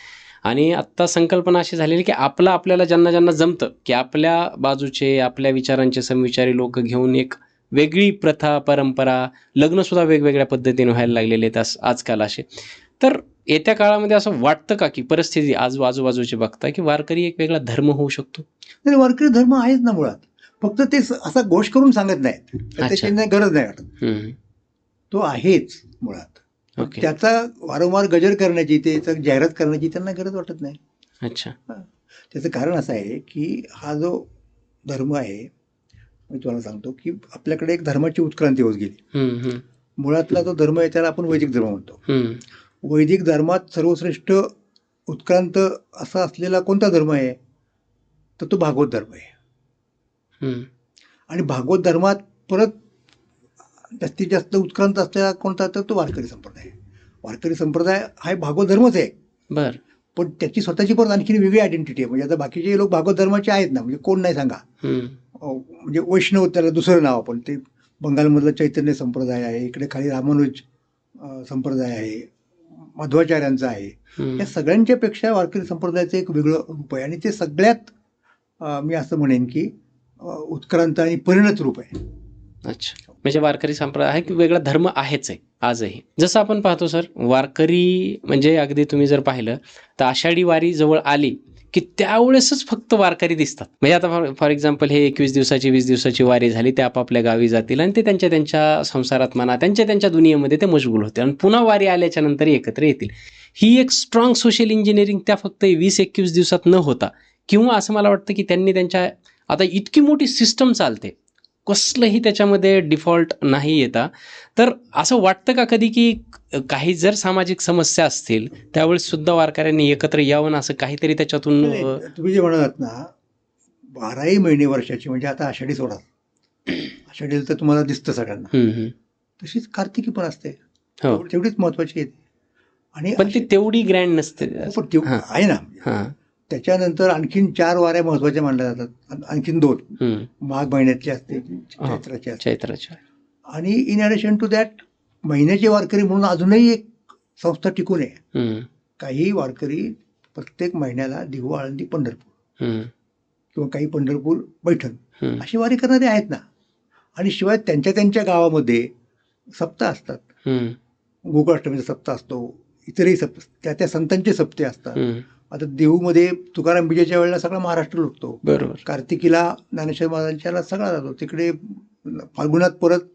आणि आत्ता संकल्पना अशी झालेली की आपल्याला ज्यांना ज्यांना जमतं की आपल्या बाजूचे, आपल्या विचारांचे समविचारी लोक घेऊन एक वेगळी प्रथा, परंपरा, लग्नसुद्धा वेगवेगळ्या पद्धतीने व्हायला लागलेले आहेत आजकाल असे. तर येत्या काळामध्ये असं वाटतं का की परिस्थिती आजूबाजूचे बघता की वारकरी एक वेगळा धर्म होऊ शकतो? नाही, वारकरी धर्म आहेच ना मुळात. फक्त ते असा घोष करून सांगत नाहीत, त्याची गरज नाही वाटत. तो आहेच मुळात. ओके. त्याचा वारंवार गजर करण्याची, त्याचा जाहिरात करण्याची त्यांना गरज वाटत नाही. अच्छा. त्याचं कारण असं आहे की हा जो धर्म आहे, मी तुम्हाला सांगतो की आपल्याकडे एक धर्माची उत्क्रांती होत गेली. मुळातला जो धर्म आहे त्याला आपण वैदिक धर्म म्हणतो. वैदिक धर्मात सर्वश्रेष्ठ उत्क्रांत असा असलेला कोणता धर्म आहे, तर तो भागवत धर्म आहे. आणि भागवत धर्मात परत जास्तीत जास्त उत्क्रांत असलेला कोणता, तर तो वारकरी संप्रदाय. वारकरी संप्रदाय हा भागवत धर्मच आहे. बर. पण त्याची स्वतःची परत आणखी वेगळी आयडेंटिटी आहे. म्हणजे आता बाकीचे लोक भागवत धर्माचे आहेत ना, म्हणजे कोण नाही सांगा. म्हणजे वैष्णव त्याला दुसरं नाव, आपण ते बंगालमधलं चैतन्य संप्रदाय आहे, इकडे खाली रामानुज संप्रदाय आहे, मध्वाचार्यांचा आहे, हम्म. या सगळ्यांच्या पेक्षा वारकरी संप्रदायाचं एक वेगळं रूप आहे आणि ते सगळ्यात मी असं म्हणेन की उत्क्रांत आणि परिणत रूप आहे. अच्छा, म्हणजे वारकरी संप्रदाय आहे की वेगळा धर्म आहेच आहे आजही. जसं आपण पाहतो सर, वारकरी म्हणजे अगदी तुम्ही जर पाहिलं तर आषाढी वारी जवळ आली की त्यावेळेसच फक्त वारकरी दिसतात. म्हणजे आता फॉर एक्झाम्पल हे 21 दिवसाची 20 दिवसाची वारी झाली, ते आपापल्या गावी जातील आणि ते त्यांच्या त्यांच्या संसारात म्हणा, त्यांच्या त्यांच्या दुनियेमध्ये ते मशगूल होते आणि पुन्हा वारी आल्याच्या नंतर एकत्र येतील. ही एक स्ट्रॉंग सोशल इंजिनिअरिंग त्या फक्त 20-21 दिवसात न होता, किंवा असं मला वाटतं की त्यांनी त्यांच्या, आता इतकी मोठी सिस्टम चालते, कसलंही त्याच्यामध्ये डिफॉल्ट नाही येता. तर असं वाटतं का कधी की काही जर सामाजिक समस्या असतील त्यावेळेस सुद्धा वारकऱ्यांनी एकत्र यावं असं काहीतरी त्याच्यातून नाही, तुम्ही जे म्हणालात ना 12ही महिने वर्षाची, म्हणजे आता आषाढी सोडा, आषाढीला तर तुम्हाला दिसतं सगळ्यांना, तशीच कार्तिकी पण असते, हो, तेवढीच महत्वाची आहे. आणि पण ती तेवढी ग्रँड नसते. पण हां, आहे ना. हां. त्याच्यानंतर आणखीन 4 वाऱ्या महत्वाच्या मानल्या जातात, आणखीन 2 माघ महिन्यातली असते, चैत्राची असते, चैत्राच्या. आणि इन ॲडिशन टू दॅट महिन्याचे वारकरी म्हणून अजूनही एक संस्था टिकून आहे. काही वारकरी प्रत्येक महिन्याला देहू, आळंदी, पंढरपूर, किंवा काही पंढरपूर, पैठण अशी वारी करणारे आहेत ना. आणि शिवाय त्यांच्या त्यांच्या गावामध्ये सप्ताह असतात, गोकुळाष्टमीचा सप्ताह असतो, इतरही त्या त्या संतांचे सप्ते असतात. आता देहूमध्ये तुकाराम बीजेच्या वेळेला सगळा महाराष्ट्र लुटतो, बरोबर. कार्तिकीला ज्ञानेश्वर महाराजांच्याला सगळा जातो, तिकडे फाल्गुनात परत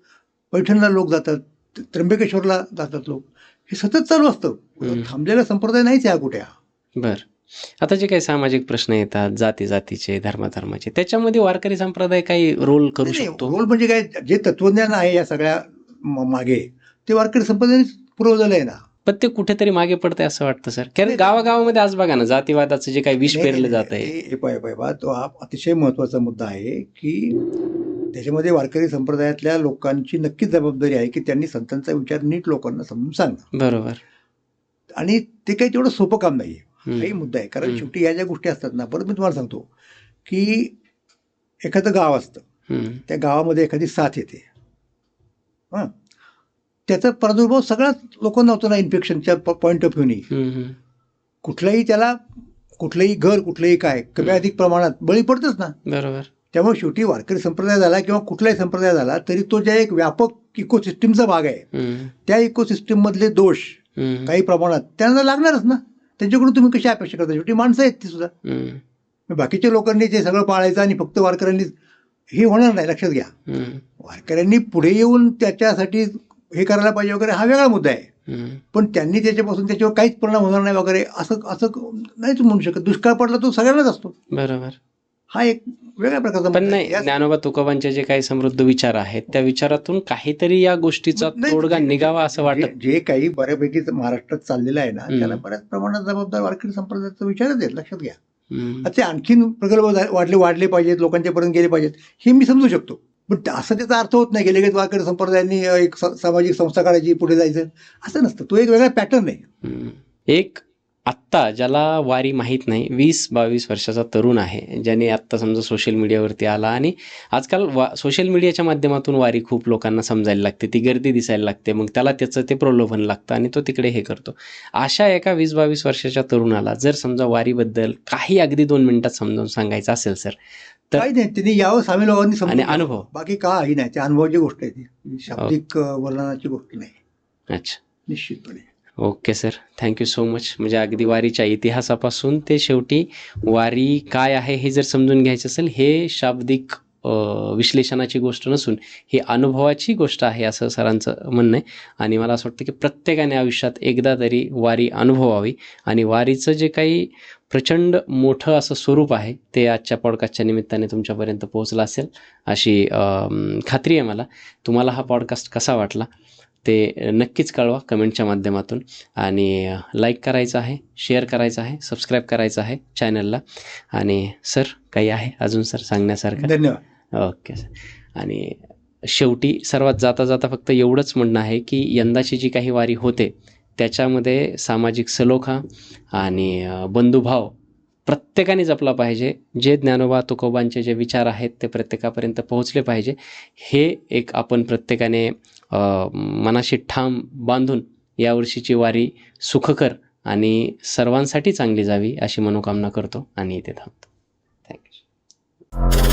पैठणला लोक जातात, त्र्यंबकेश्वरला जातात लोक. हे सतत चालू असतं, थांबलेला संप्रदाय नाहीच आहे कुठे. बर, आता जे काही सामाजिक प्रश्न येतात, जाती जातीचे, धर्माचे, त्याच्यामध्ये वारकरी संप्रदाय काही रोल करू शकतो? रोल म्हणजे काय, जे तत्वज्ञान आहे या सगळ्या मागे ते वारकरी संप्रदायाने पुरवलेलं आहे ना. पण ते कुठेतरी मागे पडतंय असं वाटतं सर, कारण गावागावामध्ये आज बघा ना, जातीवादाचं जे काही विष पेरलं जात आहे. तो हा अतिशय महत्वाचा मुद्दा आहे की त्याच्यामध्ये वारकरी संप्रदायातल्या लोकांची नक्कीच जबाबदारी आहे की त्यांनी संतांचा विचार नीट लोकांना समजून सांगणं. बरोबर. आणि ते काही तेवढं सोपं काम नाही, हाही मुद्दा आहे. कारण शेवटी या ज्या गोष्टी असतात ना, परत मी तुम्हाला सांगतो की एखादं गाव असतं, त्या गावामध्ये एखादी साथ येते, हां, त्याचा प्रादुर्भाव सगळ्याच लोकांना होतो ना, इन्फेक्शनच्या पॉईंट ऑफ व्ह्यूनी. कुठलंही त्याला, कुठलंही घर, कुठलंही काय कमी अधिक प्रमाणात बळी पडतच ना. बरोबर. त्यामुळे शेवटी वारकरी संप्रदाय झाला किंवा कुठलाही संप्रदाय झाला तरी तो ज्या एक व्यापक इकोसिस्टीमचा भाग आहे, त्या इकोसिस्टीम मधले दोष काही प्रमाणात त्यांना लागणारच ना. त्यांच्याकडून तुम्ही कशी अपेक्षा करता, शेवटी माणसं आहेत ती सुद्धा. बाकीच्या लोकांनी ते सगळं पाळायचं आणि फक्त वारकऱ्यांनी, हे होणार नाही, लक्षात घ्या. वारकऱ्यांनी पुढे येऊन त्याच्यासाठी हे करायला पाहिजे वगैरे हा वेगळा मुद्दा आहे, पण त्यांनी त्याच्यापासून त्याच्यावर काहीच परिणाम होणार नाही वगैरे असं नाही तुम्ही म्हणू शकत. दुष्काळ पडला तो सगळ्यांनाच असतो. बरोबर. हा एक वेगळ्या प्रकारचा, पण नाही, ज्ञानोबा तुकोबांचे जे काही समृद्ध विचार आहेत त्या विचारातून काहीतरी या गोष्टीचा तोडगा निघावा असं वाटत. जे काही बऱ्यापैकी महाराष्ट्रात चाललेलं आहे ना, त्याला बऱ्याच प्रमाणात जबाबदार वारकरी संप्रदायाचा विचारच आहे, लक्षात घ्या. ते आणखीन प्रगल्भ वाढले पाहिजेत, लोकांच्यापर्यंत गेले पाहिजेत, हे मी समजू शकतो. पण असं त्याचा अर्थ होत नाही की लगेच वारकरी संप्रदायांनी एक सामाजिक संस्था काढायची, पुढे जायचं, असं नसतं. तो एक वेगळा पॅटर्न आहे. एक आत्ता ज्याला वारी माहीत नाही, 20-22 वर्षाचा तरुण आहे, ज्याने आत्ता समजा सोशल मीडियावरती आला आणि आजकाल सोशल मीडियाच्या माध्यमातून वारी खूप लोकांना समजायला लागते, ती गर्दी दिसायला लागते, मग त्याला त्याचं ते प्रलोभन लागतं आणि तो तिकडे हे करतो. अशा एका 20-22 वर्षाच्या तरुणाला जर समजा वारीबद्दल काही अगदी 2 मिनिटात समजावून सांगायचं असेल सर, तर काही नाही, त्यांनी यावं सामील व्हावं आणि अनुभव, बाकी काही नाही. त्या अनुभवाची गोष्ट आहे ती, शाब्दिक वर्णनाची गोष्ट नाही. अच्छा, निश्चितपणे. Okay sir, thank you so much. म्हणजे अगदी वारीच्या इतिहासापासून ते शेवटी वारी काय आहे हे जर समजून घ्यायचं असेल, हे शाब्दिक विश्लेषणाची गोष्ट नसून ही अनुभवाची गोष्ट आहे असं सरांचं म्हणणं आहे. आणि मला असं वाटतं की प्रत्येकाने आयुष्यात एकदा तरी वारी अनुभवावी आणि वारीचं जे काही प्रचंड मोठं असं स्वरूप आहे ते आजच्या पॉडकास्टच्या निमित्ताने तुमच्यापर्यंत पोहोचलं असेल अशी खात्री आहे मला. तुम्हाला हा पॉडकास्ट कसा वाटला ते नक्कीच कळवा कमेंटच्या माध्यमातून, आणि लाईक करायचं आहे, शेअर करायचं आहे, सबस्क्राईब करायचं आहे चॅनलला. आणि सर काही आहे अजून सर सांगण्यासारखं? धन्यवाद. Okay sir. आणि शेवटी सर्वात जाता जाता फक्त एवढंच म्हणणं आहे की यंदाची जी काही वारी होते त्याच्यामध्ये सामाजिक सलोखा आणि बंधुभाव प्रत्येकाने जपला पाहिजे. जे ज्ञानोबा तुकोबांचे जे विचार आहेत ते प्रत्येकापर्यंत पोहोचले पाहिजे, हे एक आपण प्रत्येकाने मनाशी ठाम बांधून यावर्षीची वारी सुखकर आणि सर्वांसाठी चांगली जावी अशी मनोकामना करतो आणि इथे थांबतो. थँक्यू.